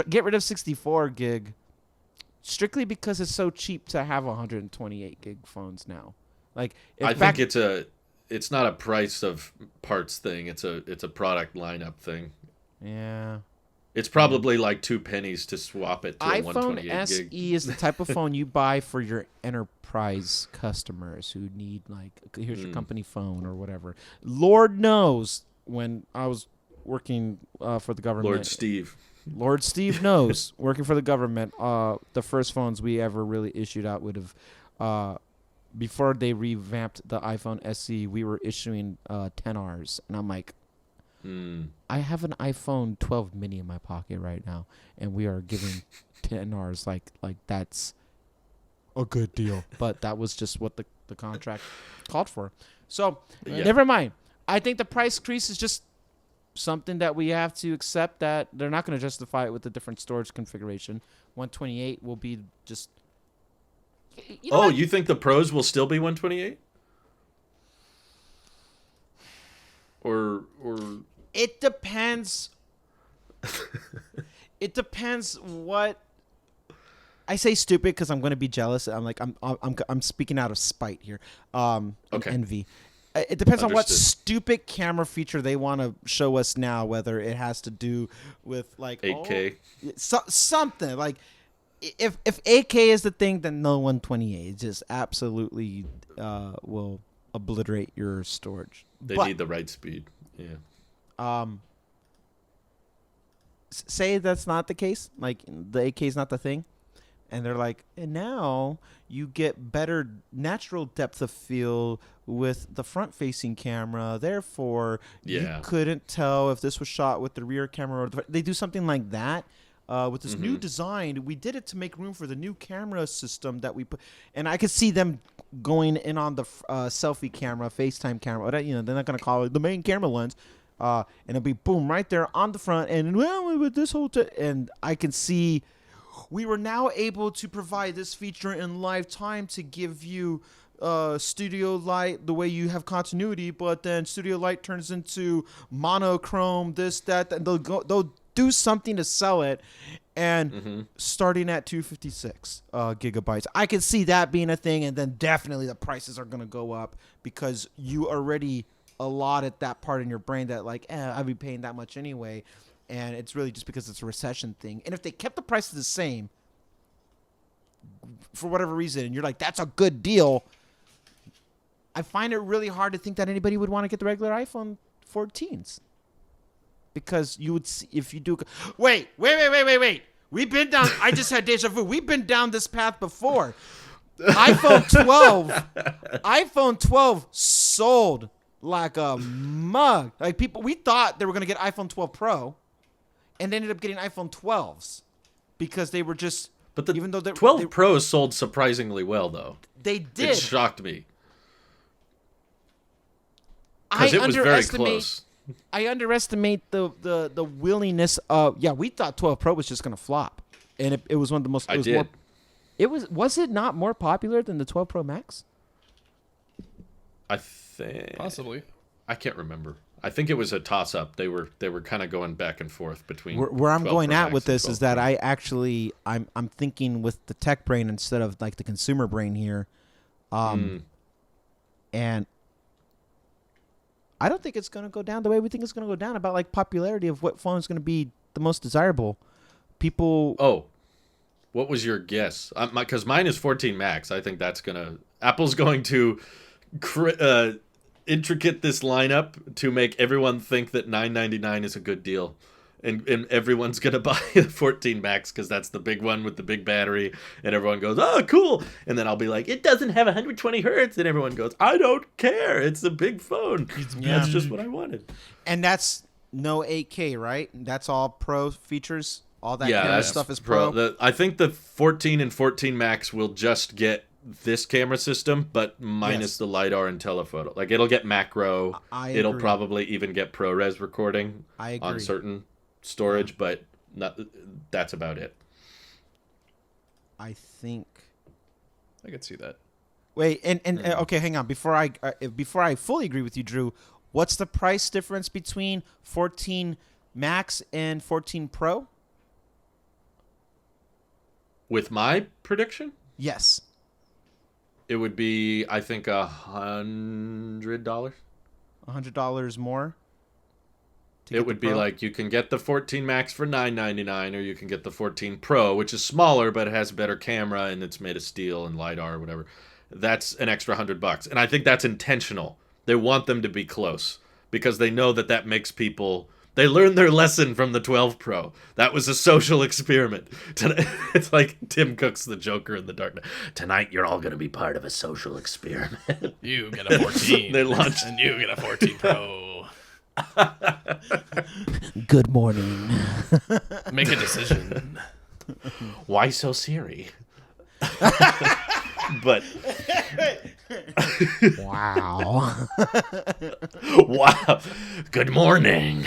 get rid of 64 gig. Strictly because it's so cheap to have 128 gig phones now. Like I think it's not a price of parts thing. It's a product lineup thing. Yeah. It's probably like 2 pennies to swap it to a iPhone 128 SE gig. is the type of phone you buy for your enterprise customers who need here's your company phone or whatever. Lord knows when I was working for the government. Lord Steve knows working for the government. The first phones we ever really issued out would have before they revamped the iPhone SE. We were issuing 10Rs, and I'm like. I have an iPhone 12 mini in my pocket right now, and we are giving 10Rs like that's a good deal. But that was just what the contract called for. So never mind. I think the price increase is just something that we have to accept that they're not going to justify it with a different storage configuration. 128 will be just. You think the Pros will still be 128? Or it depends. It depends what. I say stupid because I'm going to be jealous. I'm speaking out of spite here. And envy. It depends on what stupid camera feature they want to show us now. Whether it has to do with 8K, something like. If 8K is the thing, then no 128. It just absolutely will obliterate your storage. They need the right speed. Yeah. say that's not the case, like the 8K is not the thing, and they're like, and now you get better natural depth of field with the front-facing camera. Therefore, you Yeah. couldn't tell if this was shot with the rear camera or they do something like that. With this new design, we did it to make room for the new camera system that we put, and I could see them going in on the selfie camera, FaceTime camera. You know, they're not gonna call it the main camera lens, and it'll be boom right there on the front. And well, with this whole and I can see we were now able to provide this feature in lifetime to give you studio light the way you have continuity, but then studio light turns into monochrome, this, that, and they'll do something to sell it, and starting at 256 gigabytes. I can see that being a thing, and then definitely the prices are going to go up because you already allotted that part in your brain that like, I'd be paying that much anyway, and it's really just because it's a recession thing. And if they kept the prices the same for whatever reason, and you're like, that's a good deal, I find it really hard to think that anybody would want to get the regular iPhone 14s. Because you would see, if you do. Wait. We've been down. I just had deja vu. We've been down this path before. iPhone 12 sold like a mug. Like people, we thought they were going to get iPhone 12 Pro, and they ended up getting iPhone 12s because they were just. But the even though 12 Pro sold surprisingly well, though. They did. It shocked me. Because it was very close. I underestimate the willingness of. Yeah, we thought 12 Pro was just going to flop, and it was one of the most. I did. Was it not more popular than the 12 Pro Max? I think Possibly. I can't remember. I think it was a toss up. They were kind of going back and forth between. Where I'm 12 going Pro at Max with and this 12 is that Pro. I'm thinking with the tech brain instead of like the consumer brain here, and I don't think it's going to go down the way we think it's going to go down about like popularity of what phone is going to be the most desirable. People. Oh, what was your guess? Because mine is 14 Max. I think that's Apple's going to intricate this lineup to make everyone think that $999 is a good deal. And everyone's going to buy a 14 Max because that's the big one with the big battery. And everyone goes, oh, cool. And then I'll be like, it doesn't have 120 hertz. And everyone goes, I don't care. It's a big phone. That's just what I wanted. And that's no 8K, right? That's all Pro features? All that kind of stuff is Pro? I think the 14 and 14 Max will just get this camera system, but minus the LiDAR and telephoto. Like, it'll get macro. It'll probably even get ProRes recording on certain storage, but that's about it. I think I could see that. Wait, and okay, hang on. Before I fully agree with you, Drew, what's the price difference between 14 Max and 14 Pro? With my prediction, yes, it would be, I think, $100. $100 more. It would be like you can get the 14 Max for $999, or you can get the 14 Pro, which is smaller but it has a better camera and it's made of steel and LiDAR or whatever. That's an extra $100, and I think that's intentional. They want them to be close because they know that makes people. They learned their lesson from the 12 Pro. That was a social experiment. It's like Tim Cook's the Joker in The Dark Knight. Tonight you're all going to be part of a social experiment. You get a 14. They launched, and you get a 14 Pro. Good morning. Make a decision. Why so Siri? But wow. Wow. Good morning.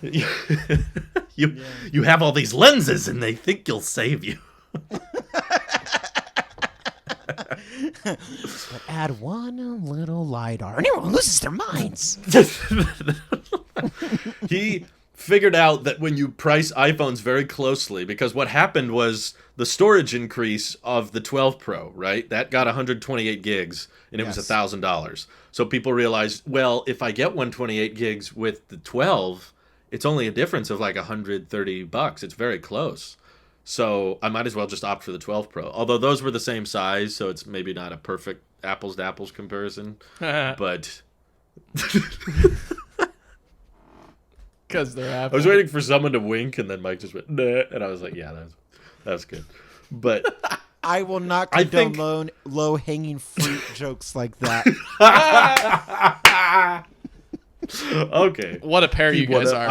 Yeah. You have all these lenses and they think you'll save you. But add one little LiDAR and everyone loses their minds. He figured out that when you price iPhones very closely, because what happened was the storage increase of the 12 Pro, right? That got 128 gigs, and it was $1,000. So people realized, well, if I get 128 gigs with the 12, it's only a difference of like $130. It's very close. So I might as well just opt for the 12 Pro. Although those were the same size, so it's maybe not a perfect apples to apples comparison. But Because they're I Apple. was waiting for someone to wink, and then Mike just went, nah, and I was like, yeah, that's good. But I will not I condone think- low hanging fruit jokes like that. okay. What a pair you guys are.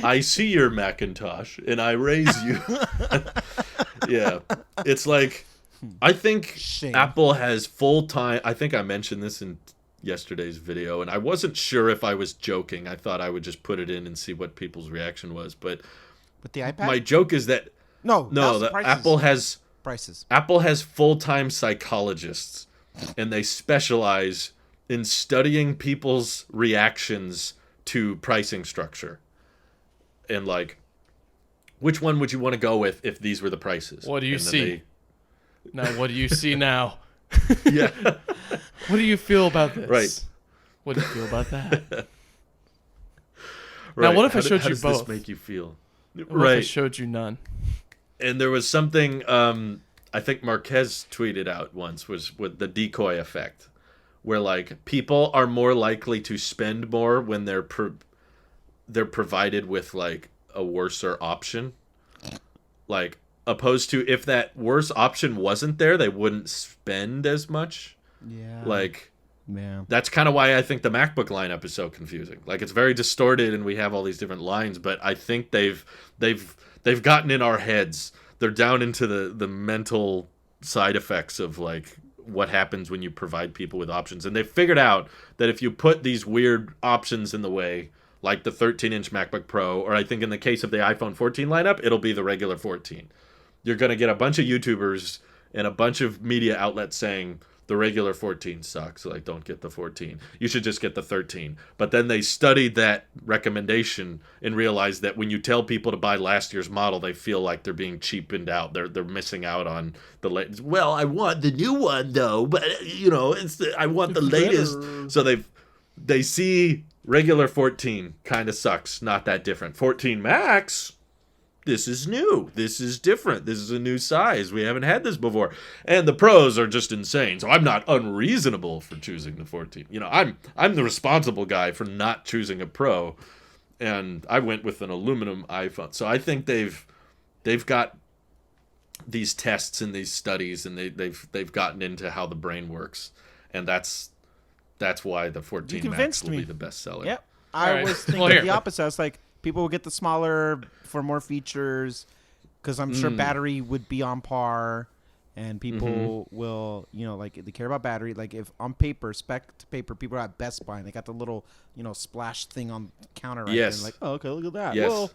I see your Macintosh, and I raise you. Yeah. It's like, I think Shame. Apple has full-time... I think I mentioned this in yesterday's video, and I wasn't sure if I was joking. I thought I would just put it in and see what people's reaction was. But With the iPad? my joke is that... no, No, the that prices. Apple Prices. has full-time psychologists, and they specialize in studying people's reactions to pricing structure. And like, which one would you want to go with if these were the prices? What do you And then see? Now, what do you see now? Yeah. What do you feel about this? Right. What do you feel about that? Right. Now, what if I How showed how you does this both? make you feel? What if I Right. showed you none? And there was something I think Marquez tweeted out once, was with the decoy effect, where like people are more likely to spend more when they're provided with like a worser option, like opposed to if that worse option wasn't there, they wouldn't spend as much. Yeah. Like, yeah. that's kind of why I think the MacBook lineup is so confusing. Like, it's very distorted and we have all these different lines, but I think they've gotten in our heads. They're down into the mental side effects of like what happens when you provide people with options. And they've figured out that if you put these weird options in the way, like the 13-inch MacBook Pro, or I think in the case of the iPhone 14 lineup, it'll be the regular 14. You're going to get a bunch of YouTubers and a bunch of media outlets saying the regular 14 sucks, like don't get the 14. You should just get the 13. But then they studied that recommendation and realized that when you tell people to buy last year's model, they feel like they're being cheapened out. They're missing out on the latest. Well, I want the new one though, but I want the latest. better. So they see regular 14 kind of sucks, not that different. 14 Max, this is new. This is different. This is a new size. We haven't had this before. And the pros are just insane. So I'm not unreasonable for choosing the 14. I'm the responsible guy for not choosing a Pro. And I went with an aluminum iPhone. So I think they've got these tests and these studies, and they've gotten into how the brain works. And that's why the 14 Max convinced will me. be the best seller. Yep. All I right. was thinking Well, here. the opposite. I was like, people will get the smaller for more features because I'm sure battery would be on par, and people will, like they care about battery. Like if on paper, spec to paper, people are at Best Buy and they got the little, splash thing on the counter right Yes. there. And like, oh, okay, look at that. Yes. Well,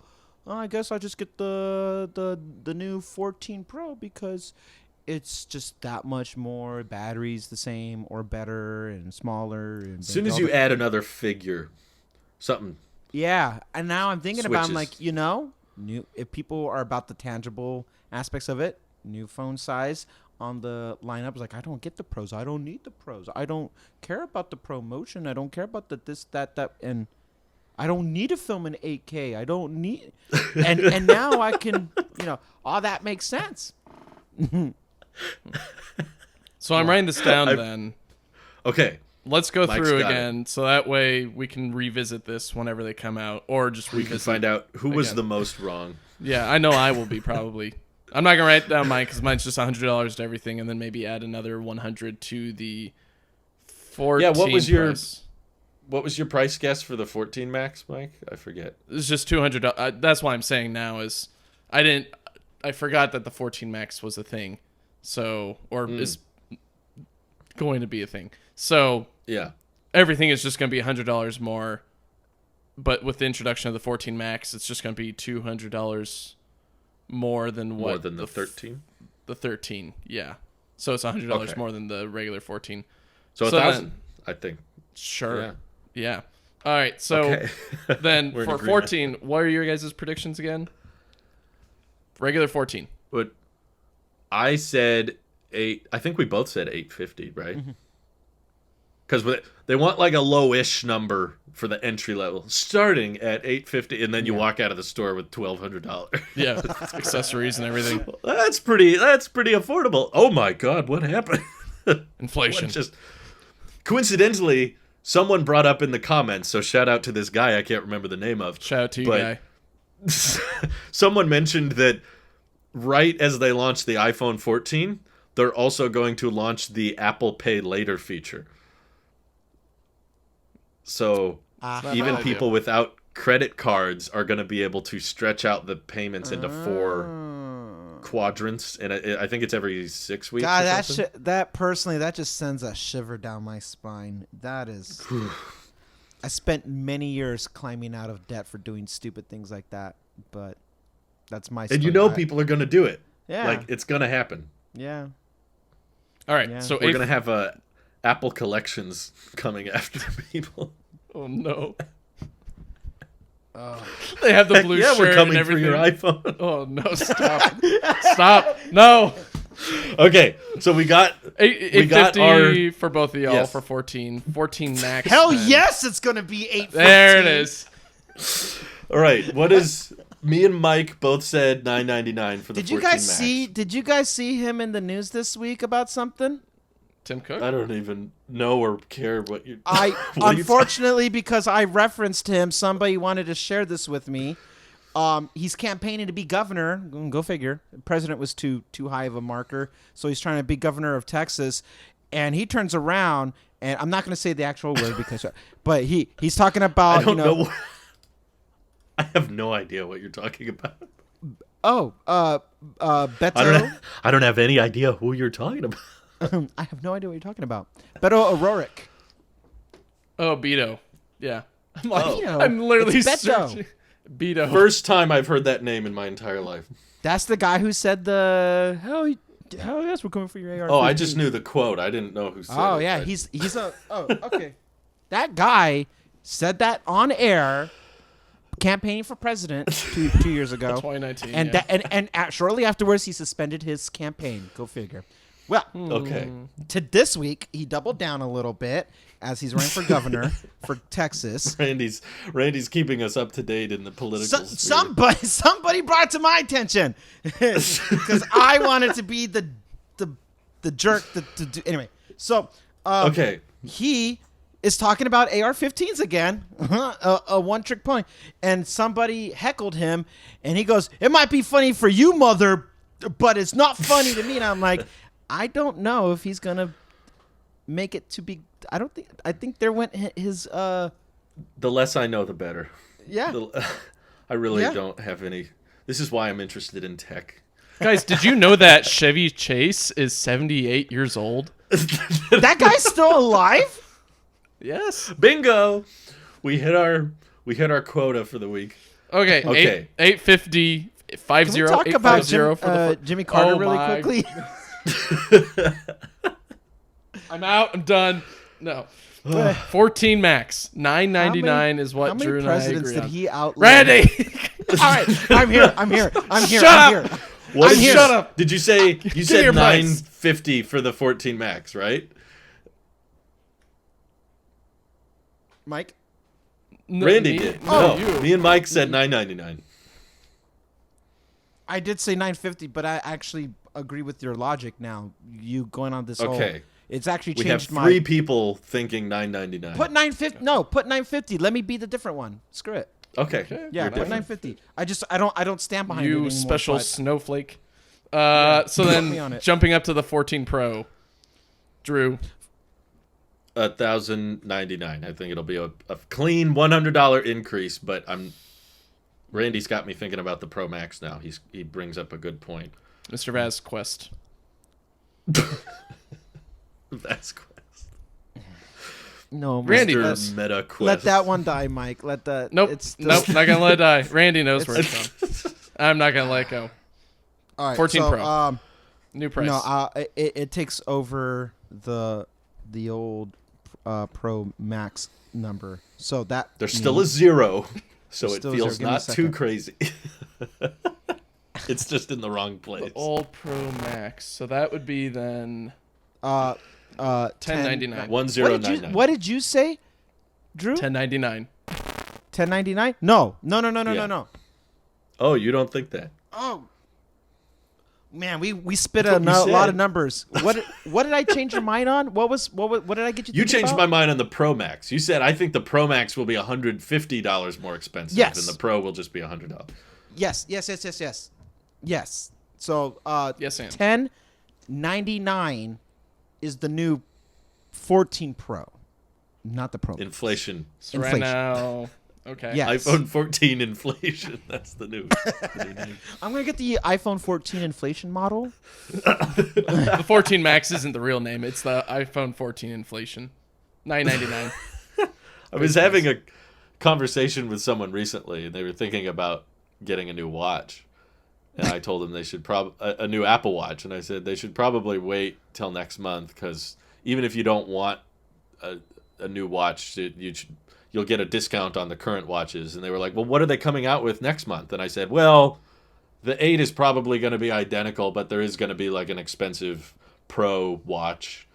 I guess I'll just get the new 14 Pro because it's just that much more. Battery's the same or better and smaller. And As soon as you add another figure, something. yeah, and now I'm thinking about, I'm Switches. like, new. If people are about the tangible aspects of it, new phone size on the lineup is like, I don't get the pros. I don't need the pros. I don't care about the promotion. I don't care about the this, that, and I don't need to film in 8K. I don't need, and now I can, all that makes sense. So I'm writing this down I've- then. Okay. Let's go Mike's through got again, so that way we can revisit this whenever they come out, or just We can revisit. find out who was again. the most wrong. Yeah, I know I will be probably. I'm not gonna write down mine because mine's just $100 to everything, and then maybe add another $100 to the 14. Yeah, what was your- price. What was your price guess for the 14 Max, Mike? I forget. It's just $200. That's why I'm saying now is I forgot that the 14 Max was a thing, so is going to be a thing. So Yeah. everything is just going to be $100 more, but with the introduction of the 14 Max, it's just going to be $200 more than what More than the 13. the 13. Yeah, so it's $100 Okay. more than the regular 14. So So 1,000, I think. Sure. Yeah. All right. So Okay. then We're in for agreement. 14, what are your guys' predictions again? Regular 14. But I said 8. I think we both said 850, right? Because they want like a low-ish number for the entry level, starting at 850, and then you walk out of the store with $1,200. Yeah, accessories and everything. That's pretty affordable. Oh my God, what happened? Inflation. Just coincidentally, someone brought up in the comments, so shout out to this guy I can't remember the name of. Shout out to you, but guy. someone mentioned that right as they launched the iPhone 14, they're also going to launch the Apple Pay Later feature. So even bad people without credit cards are going to be able to stretch out the payments into 4 quadrants, and I think it's every 6 weeks. God, or something. that personally, that just sends a shiver down my spine. That is. I spent many years climbing out of debt for doing stupid things like that, but that's my. And people are going to do it. Yeah. Like, it's going to happen. Yeah. All right, Yeah. so We're going to have Apple collections coming after people. Oh no. They have the Heck blue yeah, shirt we're coming and for everything. your iPhone. Oh no! Stop! Stop! No. Okay, so we got 850 for both of y'all Yes. for 14 max. Hell then. yes, it's gonna be 8. There it is. all right. What is me and Mike both said $9.99 for the Did you 14 guys Max. see? Did you guys see him in the news this week about something? Tim Cook. I don't even know or care what you. I what are you unfortunately, because I referenced him, somebody wanted to share this with me. He's campaigning to be governor. Go figure. The president was too high of a marker, so he's trying to be governor of Texas. And he turns around, and I'm not going to say the actual word because, but he's talking about I don't know. I have no idea what you're talking about. Beto. I don't have any idea who you're talking about. I have no idea what you're talking about. Beto O'Rourke. Oh, Beto. Yeah. I'm like, Beto. I'm literally It's Beto. searching. Beto. First time I've heard that name in my entire life. That's the guy who said the hell yes, we're coming for your AR. Oh, I just knew the quote. I didn't know who said it. Oh yeah, he's a okay. That guy said that on air, campaigning for president 2 years ago, 2019. and yeah. and shortly afterwards he suspended his campaign. Go figure. Well, Okay. to this week he doubled down a little bit as he's running for governor for Texas. Randy's keeping us up to date in the political sphere. Somebody brought it to my attention because I wanted to be the jerk to do anyway. So Okay. he is talking about AR-15s again, a one-trick pony, and somebody heckled him, and he goes, "It might be funny for you, mother, but it's not funny to me." And I'm like, I don't know if he's gonna make it to be. I think there went his. The less I know, the better. Yeah. I really Yeah. don't have any. This is why I'm interested in tech. Guys, did you know that Chevy Chase is 78 years old? That guy's still alive? Yes. Bingo. We hit our quota for the week. Okay. Okay. 850 50 Can we talk about 850 for the Jimmy Carter Oh really my- quickly? I'm out. I'm done. No. 14 max. 9.99 is what How many Drew and I presidents agree did on. he outlive? Randy. All right, I'm here. Shut I'm up! here. What I'm did you, here. Shut up. Did you say you me said your price. 950 for the 14 Max, right? Mike? No, Randy me- did. No, No, you. me and Mike said 9.99. I did say 950, but I actually agree with your logic now. You going on this whole... Okay. It's actually We have changed 3 my... people thinking 9.99. Put 950. No, put 950. Let me be the different one. Screw it. Okay. Yeah, You're put different. 950. I don't stand behind it You anymore, special but- snowflake. So put me on then it. jumping up to the 14 Pro. Drew. 1,099. I think it'll be a clean $100 increase, but Randy's got me thinking about the Pro Max now. He brings up a good point. Mr. Vaz Quest. That's Quest. No, Randy, Mr. let's- Meta Quest. let that one die, Mike. Let that... Nope. It's Nope. Not going to let it die. Randy knows where it's from. I'm not going to let it go. All right, 14 so, Pro. New price. No, it takes over the old Pro Max number. So that There's still a 0, so There's it still a feels 0. Give me a not too second. crazy. It's just in the wrong place. Old Pro Max. So that would be then 10.99. 10.99. What did you say, Drew? 10.99. 10.99? No. Yeah. No. Oh, you don't think that? Oh. Man, we spit That's a what you lot said. of numbers. What did I change your mind on? What did I get you? You thinking changed about? my mind on the Pro Max. You said I think the Pro Max will be $150 more expensive, Yes. and the Pro will just be $100. Yes. So Yes, and 1099 is the new 14 Pro, not the Pro. Inflation. so right Inflation. now, okay. Yeah. Yes. iPhone 14 inflation. That's the new name. I'm gonna get the iPhone 14 inflation model. The 14 Max isn't the real name. It's the iPhone 14 inflation. $9.99. I was having a conversation with someone recently, and they were thinking about getting a new watch. And I told them they should a new Apple Watch, and I said they should probably wait till next month because even if you don't want a new watch, you'll get a discount on the current watches. And they were like, "Well, what are they coming out with next month?" And I said, "Well, the 8 is probably going to be identical, but there is going to be like an expensive Pro watch."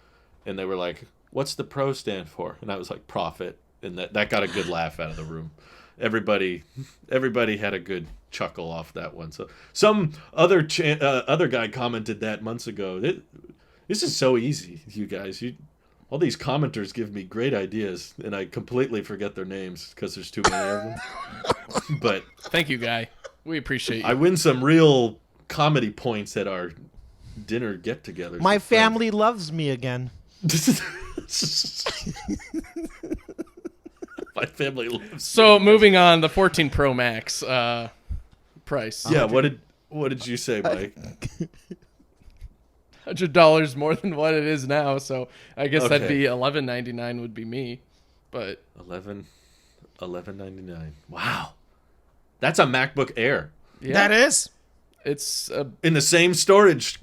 And they were like, "What's the Pro stand for?" And I was like, "Profit." And that got a good laugh out of the room. Everybody had a good chuckle off that one. So some other guy commented that months ago. This is so easy, you guys. All these commenters give me great ideas, and I completely forget their names because there's too many of them. But Thank you, guy. We appreciate you. I win some real comedy points at our dinner get-togethers. My with friends. family loves me again. My family lives. So moving on, the 14 Pro Max price. Yeah, what did you say, Mike? $100 more than what it is now. So I guess that'd Okay. be $11.99 would be me. But $11.99. Wow, that's a MacBook Air yeah, That is. it's in the same storage.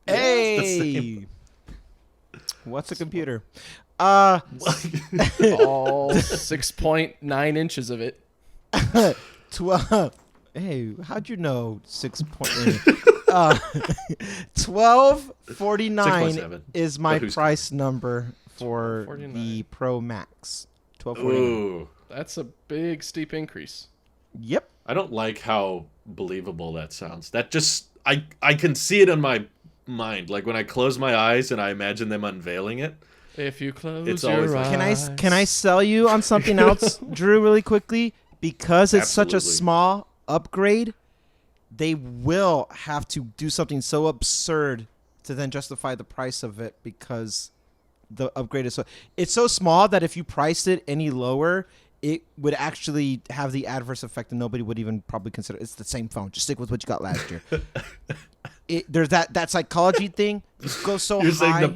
Hey. What's a computer? all 6.9 inches of it. 12. Hey, how'd you know 6.8? 1249 6.7. is my But who's- price number for $12.49. the Pro Max. 1249. Ooh, That's a big steep increase. Yep. I don't like how believable that sounds. That just I can see it in my mind. Like when I close my eyes and I imagine them unveiling it. If you close It's your always eyes. like- Can I sell you on something else, Drew, really quickly? Because it's such a Absolutely. small upgrade, they will have to do something so absurd to then justify the price of it because the upgrade is it's so small that if you priced it any lower, it would actually have the adverse effect and nobody would even probably consider it's the same phone. Just stick with what you got last year. There's that psychology thing. You go so You're high. saying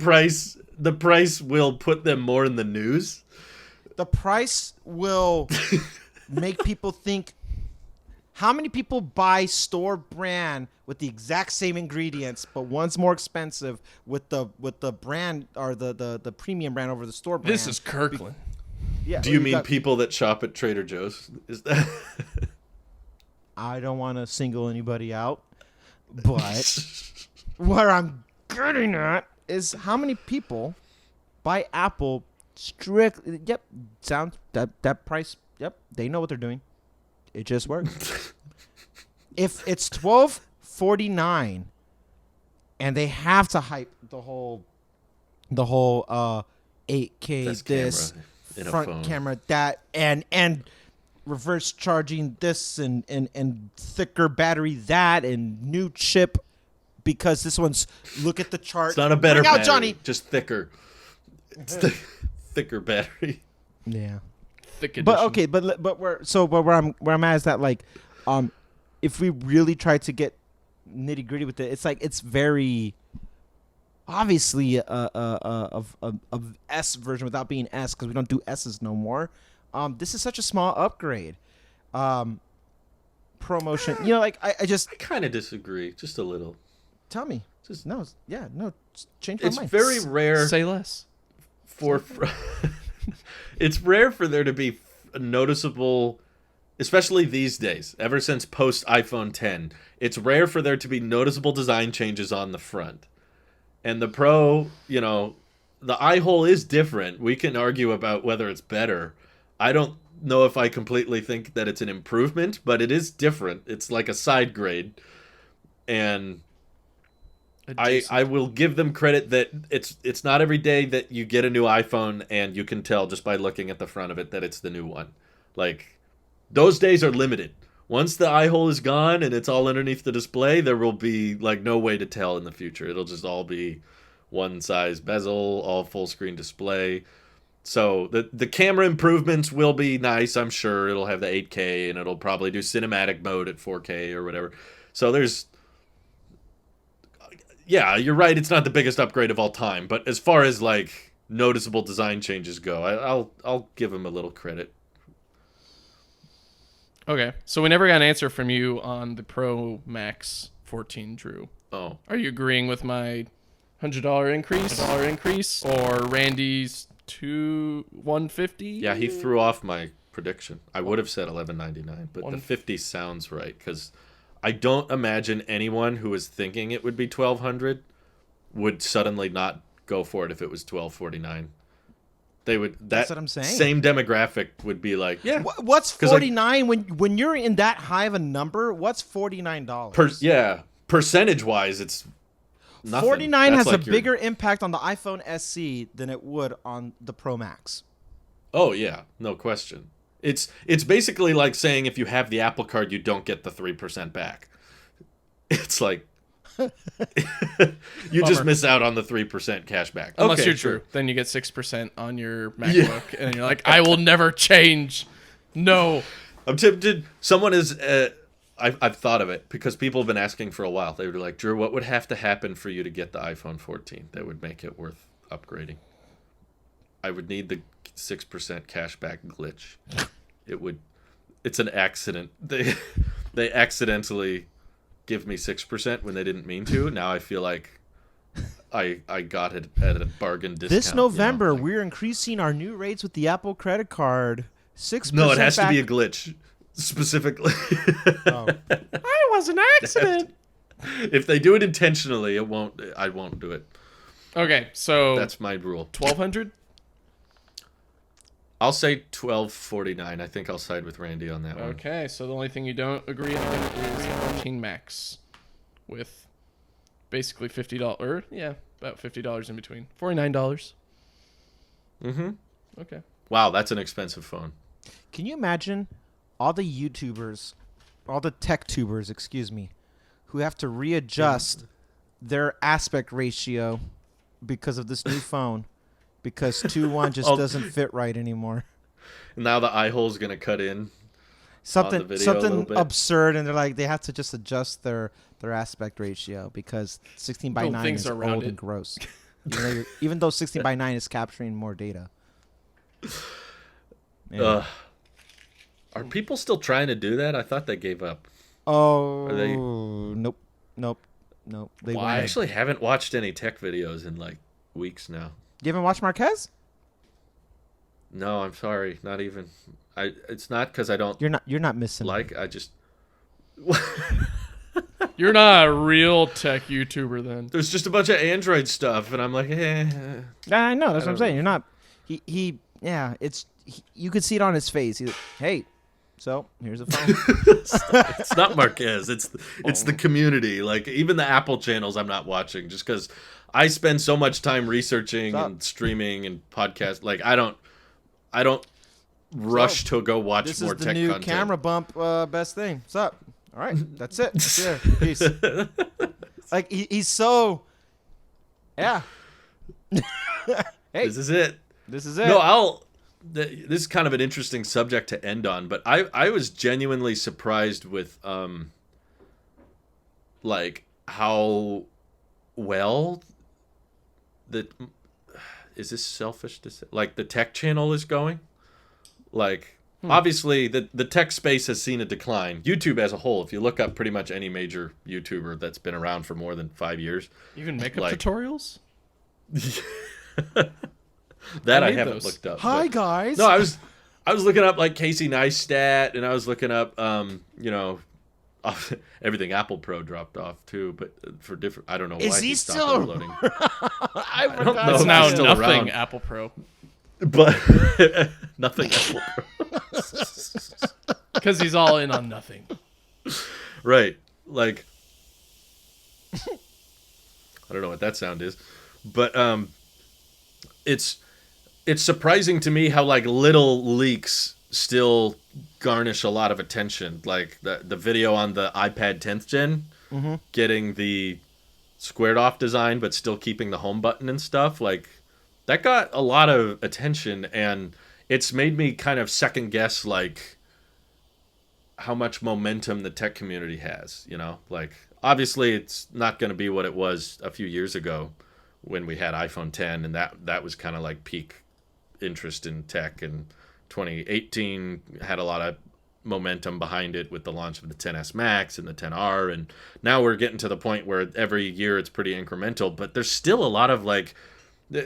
the price will put them more in the news? The price will make people think. How many people buy store brand with the exact same ingredients, but one's more expensive with the brand or the premium brand over the store brand? This is Kirkland. Yeah, Do you mean got- people that shop at Trader Joe's? Is that I don't want to single anybody out, but what I'm getting at is how many people buy Apple strictly. Yep, sounds that price. Yep, they know what they're doing. It just works. If it's $12.49, and they have to hype the whole 8K Best this camera in a front phone. camera that and reverse charging this and thicker battery that and new chip because this one's look at the chart. It's not a better Bring out battery, Johnny. just thicker. It's thicker battery. Yeah. Thick edition. But okay, but where I'm at is that like, if we really try to get nitty gritty with it, it's like it's very obviously a S version without being S because we don't do S's no more. This is such a small upgrade. Promotion, like I just I kind of disagree, just a little. tell me. Just No, change my it's mind. very rare Say less. for it's rare for there to be noticeable, especially these days, ever since post iPhone 10, it's rare for there to be noticeable design changes on the front. And the Pro, the eye hole is different. We can argue about whether it's better. I don't know if I completely think that it's an improvement, but it is different. It's like a side grade. and I Adjacent. will give them credit that it's not every day that you get a new iPhone and you can tell just by looking at the front of it that it's the new one. Like, those days are limited. Once the eye hole is gone and it's all underneath the display, there will be like no way to tell in the future. It'll just all be one size bezel, all full screen display. So the camera improvements will be nice, I'm sure. It'll have the 8K and it'll probably do cinematic mode at 4K or whatever. So there's yeah, you're right. It's not the biggest upgrade of all time, but as far as like noticeable design changes go, I'll give him a little credit. Okay, so we never got an answer from you on the Pro Max 14, Drew. Oh, Are you agreeing with my $100 increase, or Randy's 150? yeah, he threw off my prediction. I would have said 11.99, but the 50 sounds right because I don't imagine anyone who was thinking it would be 1,200 would suddenly not go for it if it was 12.49. They would. That's what I'm saying. Same demographic would be like, yeah. What's 'Cause, like, 49 when you're in that high of a number? What's $49? Yeah, percentage wise, it's nothing. 49 That's has like a bigger impact on the iPhone SE than it would on the Pro Max. Oh yeah, no question. It's basically like saying if you have the Apple Card, you don't get the 3% back. It's like you just Bummer. miss out on the 3% cash back. Unless Okay, you're sure. Drew, then you get 6% on your MacBook, and you're like, I will never change. No. I'm tempted. Someone is. I've thought of it because people have been asking for a while. They were like, Drew, what would have to happen for you to get the iPhone 14 that would make it worth upgrading? I would need the 6% cashback glitch. It's an accident. They accidentally give me 6% when they didn't mean to. Now I feel like I got it at a bargain discount. This November, you know? we're increasing our new rates with the Apple credit card. 6%. No, it has back. to be a glitch specifically. Oh. I was an accident. If they do it intentionally, I won't do it. Okay, so That's my rule. 1,200? I'll say 12.49. I think I'll side with Randy on that one. Okay, so the only thing you don't agree on is 14 Max with basically $50. Yeah, about $50 in between. $49. Mm-hmm. Okay. Wow, that's an expensive phone. Can you imagine all the YouTubers, all the tech tubers, excuse me, who have to readjust their aspect ratio because of this new phone because 2.1 just doesn't fit right anymore. Now the eye hole's gonna cut in. Something video a little something bit. absurd, and they have to just adjust their aspect ratio because 16 by No, 9 things is are old rounded. and gross. even though 16 by 9 is capturing more data. Anyway. Are people still trying to do that? I thought they gave up. Oh, Are they- nope. They Why? I went. actually haven't watched any tech videos in like weeks now. You haven't watched Marquez? No, I'm sorry, not even. It's not because I don't You're not missing. like. I just You're not a real tech YouTuber then. there's just a bunch of Android stuff, and I'm like, I know. That's what I'm don't saying. know. You're not. Yeah. You could see it on his face. He's like, hey, so here's a phone. It's not Marquez. It's the community. Like even the Apple channels, I'm not watching just because I spend so much time researching Stop. and streaming and podcast. Like I don't rush to go watch This more is the tech new content. camera bump. Best thing. What's up? All right, that's it. Yeah, peace. Like he's so. Yeah. Hey, This is it. this is it. No, this is kind of an interesting subject to end on, but I was genuinely surprised with like how well is this selfish to say, like the tech channel is going. Like obviously the tech space has seen a decline. YouTube as a whole, if you look up pretty much any major YouTuber that's been around for more than 5 years, Even makeup Like- tutorials? that I need haven't those. looked up. Hi but- guys. No, I was looking up like Casey Neistat, and I was looking up everything Apple Pro dropped off too, but for different. I don't know Is why he stopped still- uploading. I don't forgot. know It's if now he's still nothing around. Apple Pro. But nothing Apple Pro. Because he's all in on nothing. Right. Like I don't know what that sound is, but it's it's surprising to me how like little leaks still garnish a lot of attention. Like the video on the iPad 10th gen Mm-hmm. getting the squared off design but still keeping the home button and stuff, like that got a lot of attention, and it's made me kind of second guess like how much momentum the tech community has, like obviously it's not going to be what it was a few years ago when we had iPhone 10, and that was kind of like peak interest in tech, and 2018 had a lot of momentum behind it with the launch of the 10s Max and the 10R, and now we're getting to the point where every year it's pretty incremental, but there's still a lot of like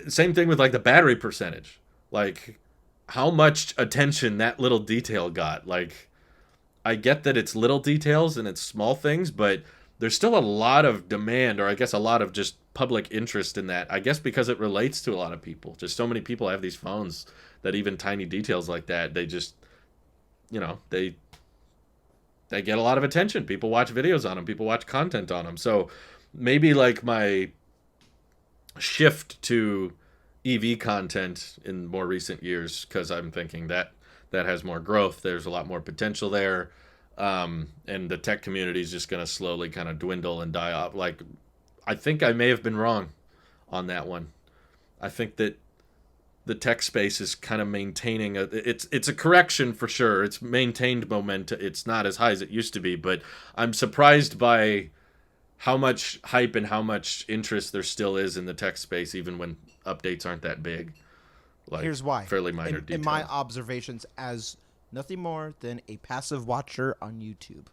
same thing with like the battery percentage, like how much attention that little detail got. Like I get that it's little details and it's small things, but there's still a lot of demand, or I guess a lot of just public interest in that. I guess because it relates to a lot of people. Just so many people have these phones that even tiny details like that, they just, they get a lot of attention. People watch videos on them, people watch content on them. So maybe like my shift to EV content in more recent years, because I'm thinking that has more growth. There's a lot more potential there, and the tech community is just going to slowly kind of dwindle and die off. Like, I think I may have been wrong on that one. I think that the tech space is kind of maintaining it's a correction for sure. It's maintained momentum. It's not as high as it used to be, but I'm surprised by how much hype and how much interest there still is in the tech space, even when updates aren't that big. Like, Here's why. fairly minor In details. my observations, as nothing more than a passive watcher on YouTube,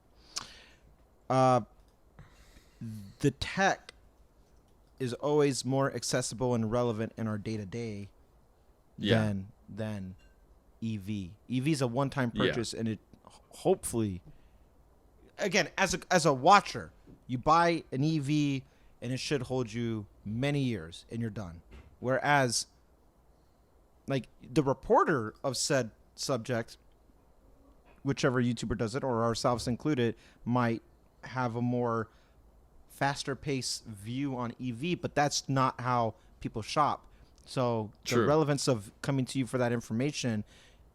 uh, the tech is always more accessible and relevant in our day to day Yeah. than EV. EV is a one time Yeah. purchase, and it hopefully, again, as a watcher, you buy an EV and it should hold you many years and you're done. Whereas, like the reporter of said subject, whichever YouTuber does it or ourselves included, might have a more faster pace view on EV, but that's not how people shop. So the True. relevance of coming to you for that information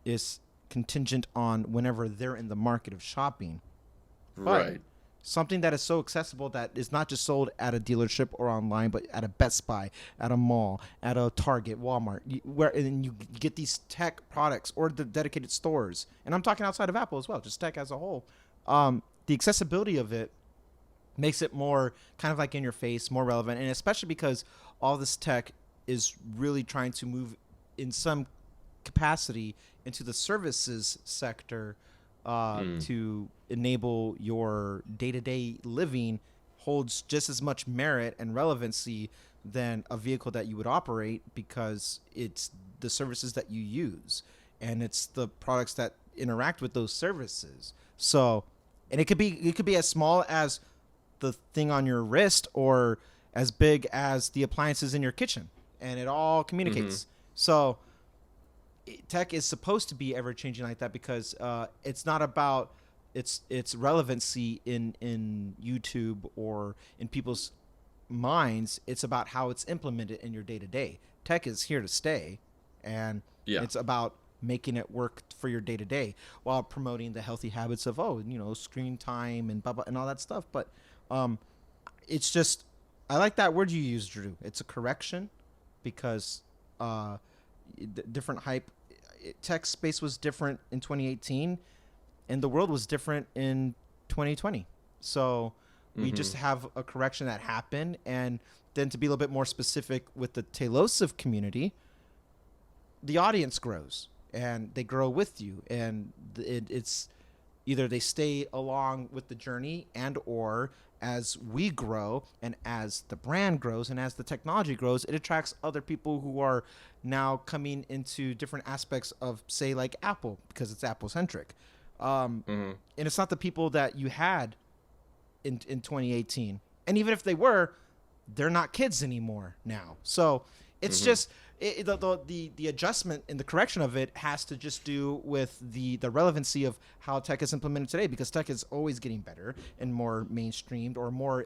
is contingent on whenever they're in the market of shopping. But Right. something that is so accessible that is not just sold at a dealership or online, but at a Best Buy, at a mall, at a Target, Walmart, where and you get these tech products or the dedicated stores. And I'm talking outside of Apple as well, just tech as a whole. The accessibility of it makes it more kind of like in your face, more relevant, and especially because all this tech is really trying to move in some capacity into the services sector to enable your day-to-day living holds just as much merit and relevancy than a vehicle that you would operate, because it's the services that you use and it's the products that interact with those services. So, and it could be as small as the thing on your wrist or as big as the appliances in your kitchen, and it all communicates. So tech is supposed to be ever changing like that, because it's not about its relevancy in YouTube or in people's minds. It's about how it's implemented in your day to day. Tech is here to stay, and Yeah. it's about making it work for your day to day while promoting the healthy habits of screen time and blah, blah, and all that stuff. But it's just, I like that word you used, Drew. It's a correction, because different hype. Tech space was different in 2018, and the world was different in 2020. So we just have a correction that happened. And then to be a little bit more specific with the Tailosive community, the audience grows and they grow with you, and it's either they stay along with the journey, and or as we grow and as the brand grows and as the technology grows, it attracts other people who are now coming into different aspects of, say, like Apple, because it's Apple centric. And it's not the people that you had in 2018. And even if they were, they're not kids anymore now. So it's just the adjustment and the correction of it has to just do with the relevancy of how tech is implemented today, because tech is always getting better and more mainstreamed or more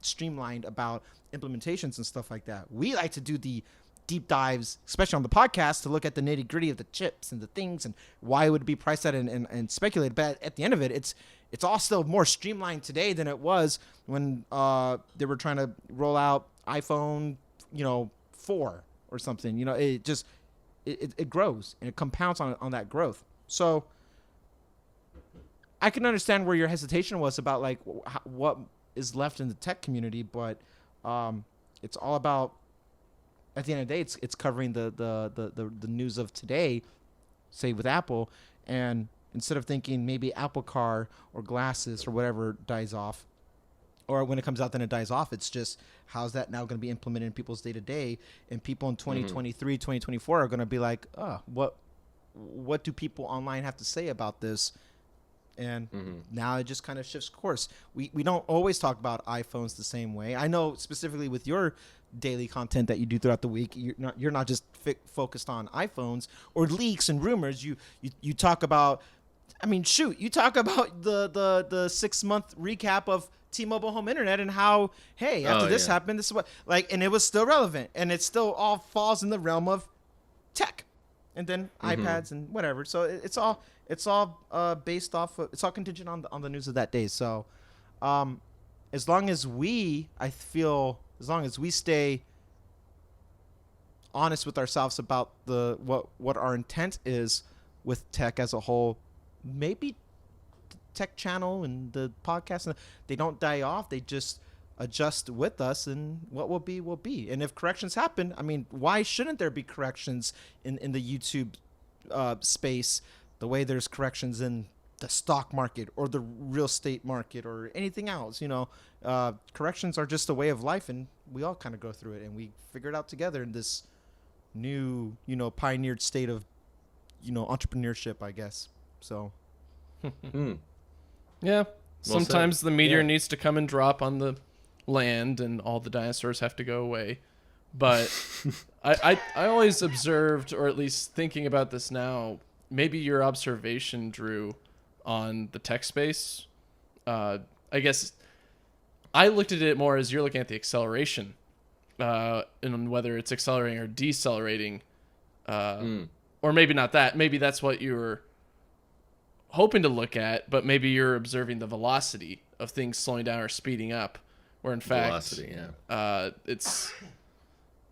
streamlined about implementations and stuff like that. We like to do the deep dives, especially on the podcast, to look at the nitty gritty of the chips and the things and why it would be priced at and speculate. But at the end of it, it's all still more streamlined today than it was when they were trying to roll out iPhone, 4 or something. It just it grows and it compounds on that growth. So I can understand where your hesitation was about like what is left in the tech community, but it's all about, at the end of the day, it's covering the news of today, say with Apple, and instead of thinking maybe Apple Car or glasses or whatever dies off, or when it comes out then it dies off, it's just how's that now going to be implemented in people's day to day, and people in 2023, 2024 are going to be like, what do people online have to say about this? And now it just kind of shifts course. We don't always talk about iPhones the same way. I know specifically with your daily content that you do throughout the week, you're not just focused on iPhones or leaks and rumors. You talk about, you talk about the 6-month recap of T-Mobile Home Internet and how, hey, after this happened, this is what, like, and it was still relevant, and it still all falls in the realm of tech, and then iPads and whatever. So it's all based off of, it's all contingent on the news of that day. So as long as we stay honest with ourselves about what our intent is with tech as a whole, maybe tech channel and the podcast, they don't die off, they just adjust with us, and what will be will be. And if corrections happen, why shouldn't there be corrections in the YouTube space the way there's corrections in the stock market or the real estate market or anything else? Corrections are just a way of life, and we all kind of go through it, and we figure it out together in this new, pioneered state of, entrepreneurship, I guess. So yeah, Well sometimes said. the meteor Yeah. needs to come and drop on the land and all the dinosaurs have to go away. But I always observed, or at least thinking about this now, maybe your observation, Drew, on the tech space, I guess I looked at it more as you're looking at the acceleration, and whether it's accelerating or decelerating, or maybe not that. Maybe that's what you were hoping to look at, but maybe you're observing the velocity of things slowing down or speeding up, where in fact, Velocity, yeah.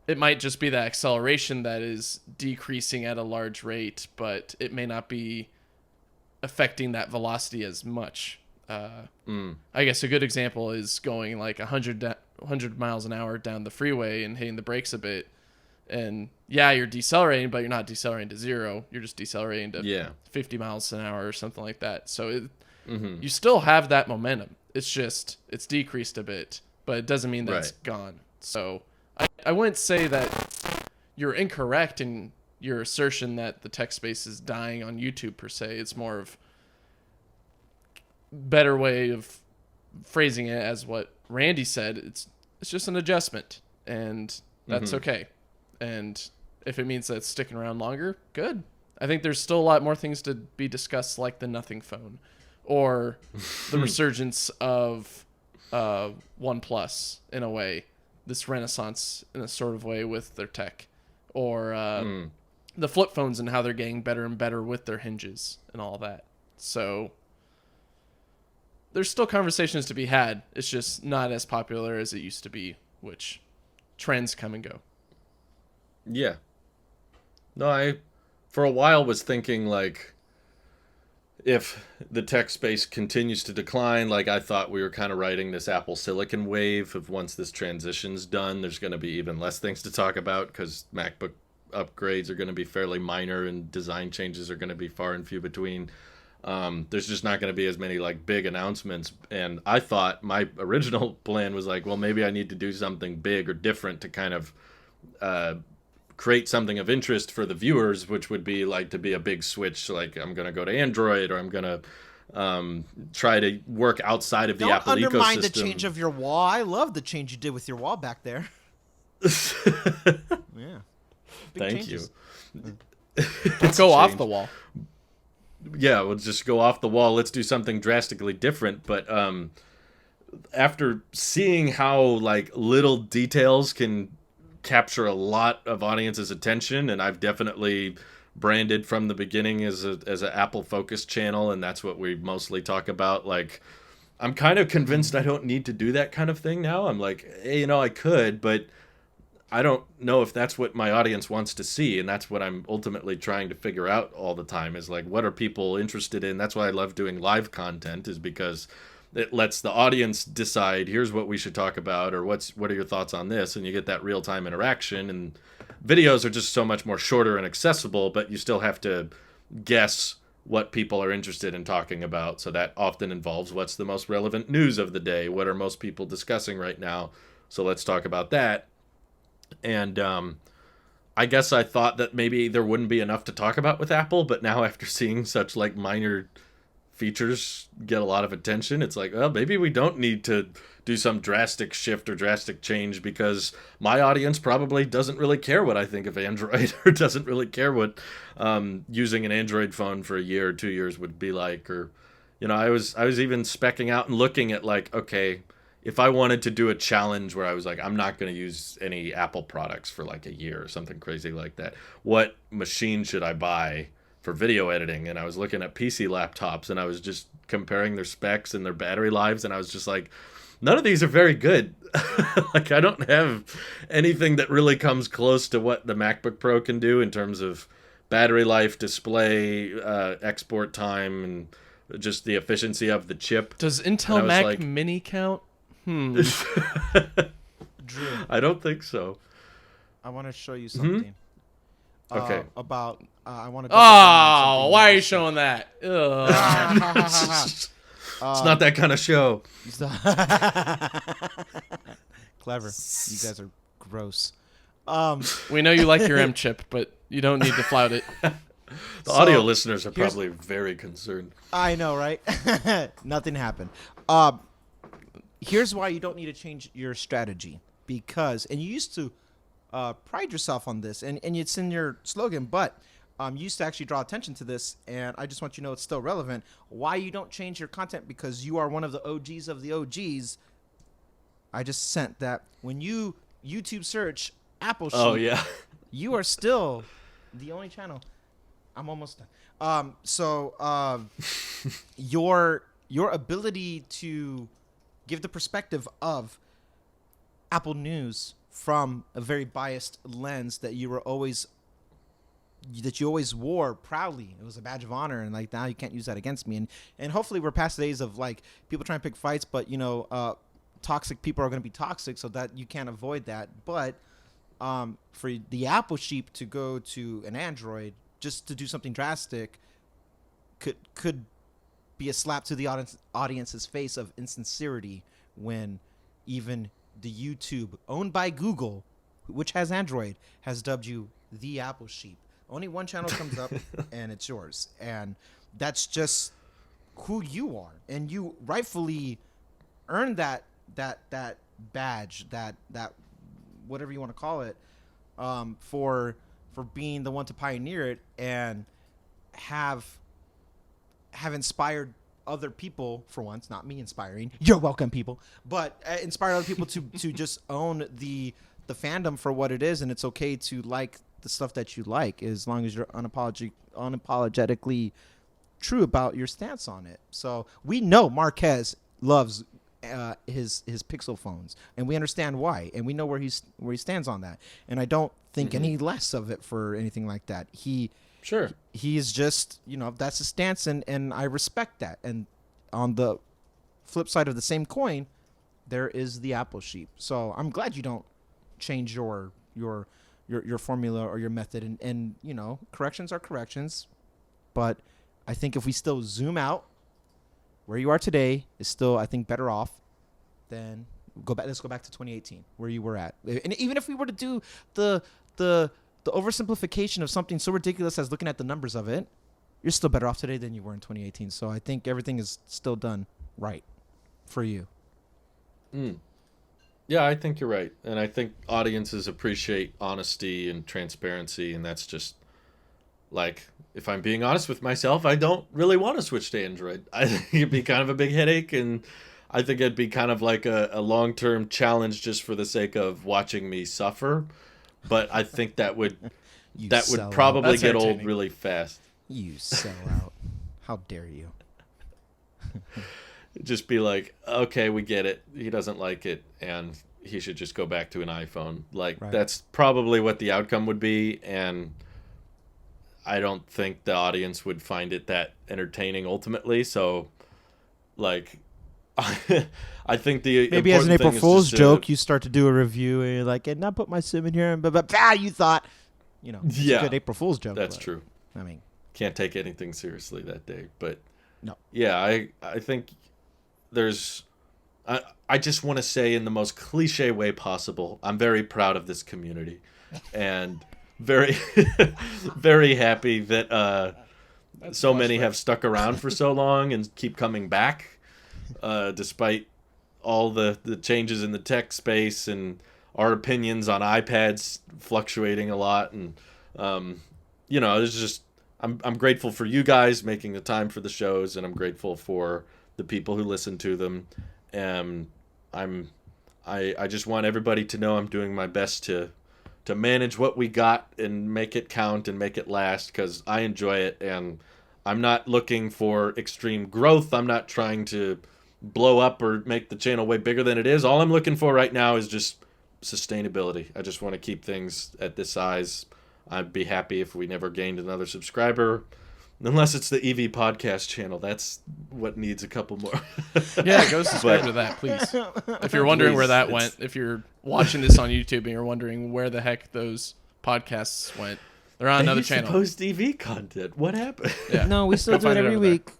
it might just be that acceleration that is decreasing at a large rate, but it may not be affecting that velocity as much. I guess a good example is going like 100 miles an hour down the freeway and hitting the brakes a bit. And yeah, you're decelerating, but you're not decelerating to 0. You're just decelerating to 50 miles an hour or something like that. So you still have that momentum. It's just, it's decreased a bit, but it doesn't mean that it's gone. So I wouldn't say that you're incorrect in your assertion that the tech space is dying on YouTube per se. It's more of better way of phrasing it as what Randy said. It's just an adjustment, and that's okay. And if it means that it's sticking around longer, good. I think there's still a lot more things to be discussed, like the nothing phone or the resurgence of OnePlus in a way, this renaissance in a sort of way with their tech, or the flip phones and how they're getting better and better with their hinges and all that. So there's still conversations to be had. It's just not as popular as it used to be, which trends come and go. Yeah. No, I for a while was thinking like if the tech space continues to decline, like I thought we were kind of riding this Apple Silicon wave of once this transition's done, there's going to be even less things to talk about because MacBook upgrades are going to be fairly minor and design changes are going to be far and few between. There's just not going to be as many like big announcements. And I thought my original plan was like, well, maybe I need to do something big or different to kind of create something of interest for the viewers, which would be like to be a big switch. Like I'm going to go to Android, or I'm going to try to work outside of the Apple ecosystem. Don't undermine the change of your wall. I love the change you did with your wall back there. Yeah. big Thank changes. you. Don't go off the wall. Yeah, we'll just go off the wall. Let's do something drastically different. But after seeing how like little details can capture a lot of audience's attention, and I've definitely branded from the beginning as an Apple focused channel, and that's what we mostly talk about. Like, I'm kind of convinced I don't need to do that kind of thing now. I'm like, hey, I could, but I don't know if that's what my audience wants to see, and that's what I'm ultimately trying to figure out all the time is like, what are people interested in? That's why I love doing live content, is because it lets the audience decide, here's what we should talk about, or what are your thoughts on this, and you get that real-time interaction. And videos are just so much more shorter and accessible, but you still have to guess what people are interested in talking about. So that often involves what's the most relevant news of the day, what are most people discussing right now, so let's talk about that. And I guess I thought that maybe there wouldn't be enough to talk about with Apple, but now after seeing such like minor features get a lot of attention, it's like, well, maybe we don't need to do some drastic shift or drastic change, because my audience probably doesn't really care what I think of Android, or doesn't really care what using an Android phone for a year or 2 years would be like. Or, I was even specking out and looking at like, okay, if I wanted to do a challenge where I was like, I'm not going to use any Apple products for like a year or something crazy like that, what machine should I buy for video editing? And I was looking at PC laptops, and I was just comparing their specs and their battery lives, and I was just like, none of these are very good. Like, I don't have anything that really comes close to what the MacBook Pro can do in terms of battery life, display, export time, and just the efficiency of the chip. Does Intel Mac like, Mini count? Drew, I don't think so. I want to show you something. Okay. About I want to. Oh, why are you showing that? It's not that kind of show. Clever. You guys are gross. We know you like your M chip, but you don't need to flout it. The audio listeners are probably very concerned. I know, right? Nothing happened. Here's why you don't need to change your strategy, because, and you used to pride yourself on this, and it's in your slogan, but you used to actually draw attention to this, and I just want you to know it's still relevant. Why you don't change your content, because you are one of the OGs of the OGs. I just sent that. When you YouTube search Apple Sheep, Oh, yeah. you are still the only channel. I'm almost done. Your ability to give the perspective of Apple News from a very biased lens that you always wore proudly. It was a badge of honor, and like now you can't use that against me. And hopefully we're past the days of like people trying to pick fights, but toxic people are going to be toxic, so that you can't avoid that. But for the Apple Sheep to go to an Android just to do something drastic could be a slap to the audience's face of insincerity, when even the YouTube owned by Google, which has Android, has dubbed you the Apple Sheep. Only one channel comes up and it's yours, and that's just who you are, and you rightfully earned that badge, that whatever you want to call it, for being the one to pioneer it and have inspired other people. For once, not me inspiring, you're welcome, people, but inspire other people to just own the fandom for what it is. And it's okay to like the stuff that you like, as long as you're unapologetically true about your stance on it. So we know Marquez loves his Pixel phones, and we understand why, and we know where he stands on that, and I don't think any less of it for anything like that. He is just, that's his stance, and I respect that. And on the flip side of the same coin, there is the Apple Sheep. So I'm glad you don't change your formula or your method, and corrections are corrections, but I think if we still zoom out, where you are today is still, I think, better off than let's go back to 2018, where you were at. And even if we were to do the oversimplification of something so ridiculous as looking at the numbers of it, you're still better off today than you were in 2018. So I think everything is still done right for you. Yeah, I think you're right. And I think audiences appreciate honesty and transparency. And that's just like, if I'm being honest with myself, I don't really want to switch to Android. I think it'd be kind of a big headache. And I think it'd be kind of like a long term challenge just for the sake of watching me suffer. But I think You that would sell out. probably That's get old entertaining. really fast. You sell out. How dare you? Just be like, okay, we get it. He doesn't like it, and he should just go back to an iPhone. Like, Right. that's probably what the outcome would be, and I don't think the audience would find it that entertaining ultimately. So, like, I think the Maybe as an important April thing is Fool's just to- joke, you start to do a review and you're like, and not put my sim in here, and you thought, it's Yeah. a good April Fool's joke. That's but, true. I mean, Can't take anything seriously that day, but no. yeah, I think there's I just want to say in the most cliche way possible, I'm very proud of this community and very very happy that That's so many flashback. have stuck around for so long and keep coming back despite all the changes in the tech space and our opinions on iPads fluctuating a lot. And it's just I'm grateful for you guys making the time for the shows, and I'm grateful for the people who listen to them. And I just want everybody to know I'm doing my best to manage what we got and make it count and make it last, because I enjoy it, and I'm not looking for extreme growth. I'm not trying to blow up or make the channel way bigger than it is. All I'm looking for right now is just sustainability. I just want to keep things at this size. I'd be happy if we never gained another subscriber, unless it's the EV podcast channel. That's what needs a couple more. Yeah, go subscribe But- to that, please. If you're wondering where Please, that it's- went, if you're watching this on YouTube and you're wondering where the heck those podcasts went, they're on another They used to channel. post EV content. What happened? Yeah. No, we still Go do it find it every over there. week.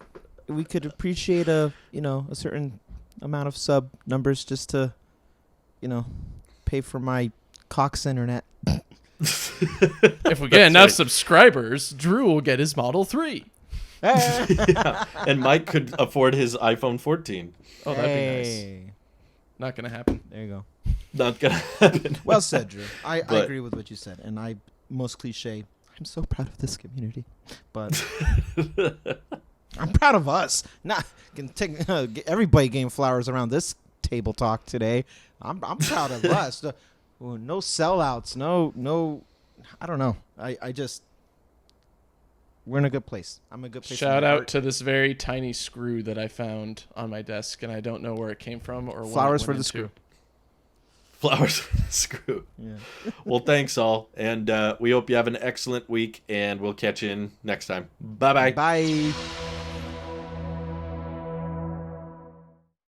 We could appreciate a certain amount of sub numbers just to, pay for my Cox internet. If we get enough right. subscribers, Drew will get his Model 3. Yeah. And Mike could afford his iPhone 14. Oh, that'd be nice. Hey. Not going to happen. There you go. Not gonna happen. Well said, Drew. I But- agree with what you said, and most cliche. I'm so proud of this community, but I'm proud of us. Not can take everybody getting flowers around this table talk today. I'm proud of us. No sellouts. No. I don't know. I just we're in a good place. I'm in a good place. Shout out to this very tiny screw that I found on my desk, and I don't know where it came from or when Flowers it for went the into. screw. Flowers for the screw. Yeah. Well, thanks all. And we hope you have an excellent week, and we'll catch you in next time. Bye-bye. Bye.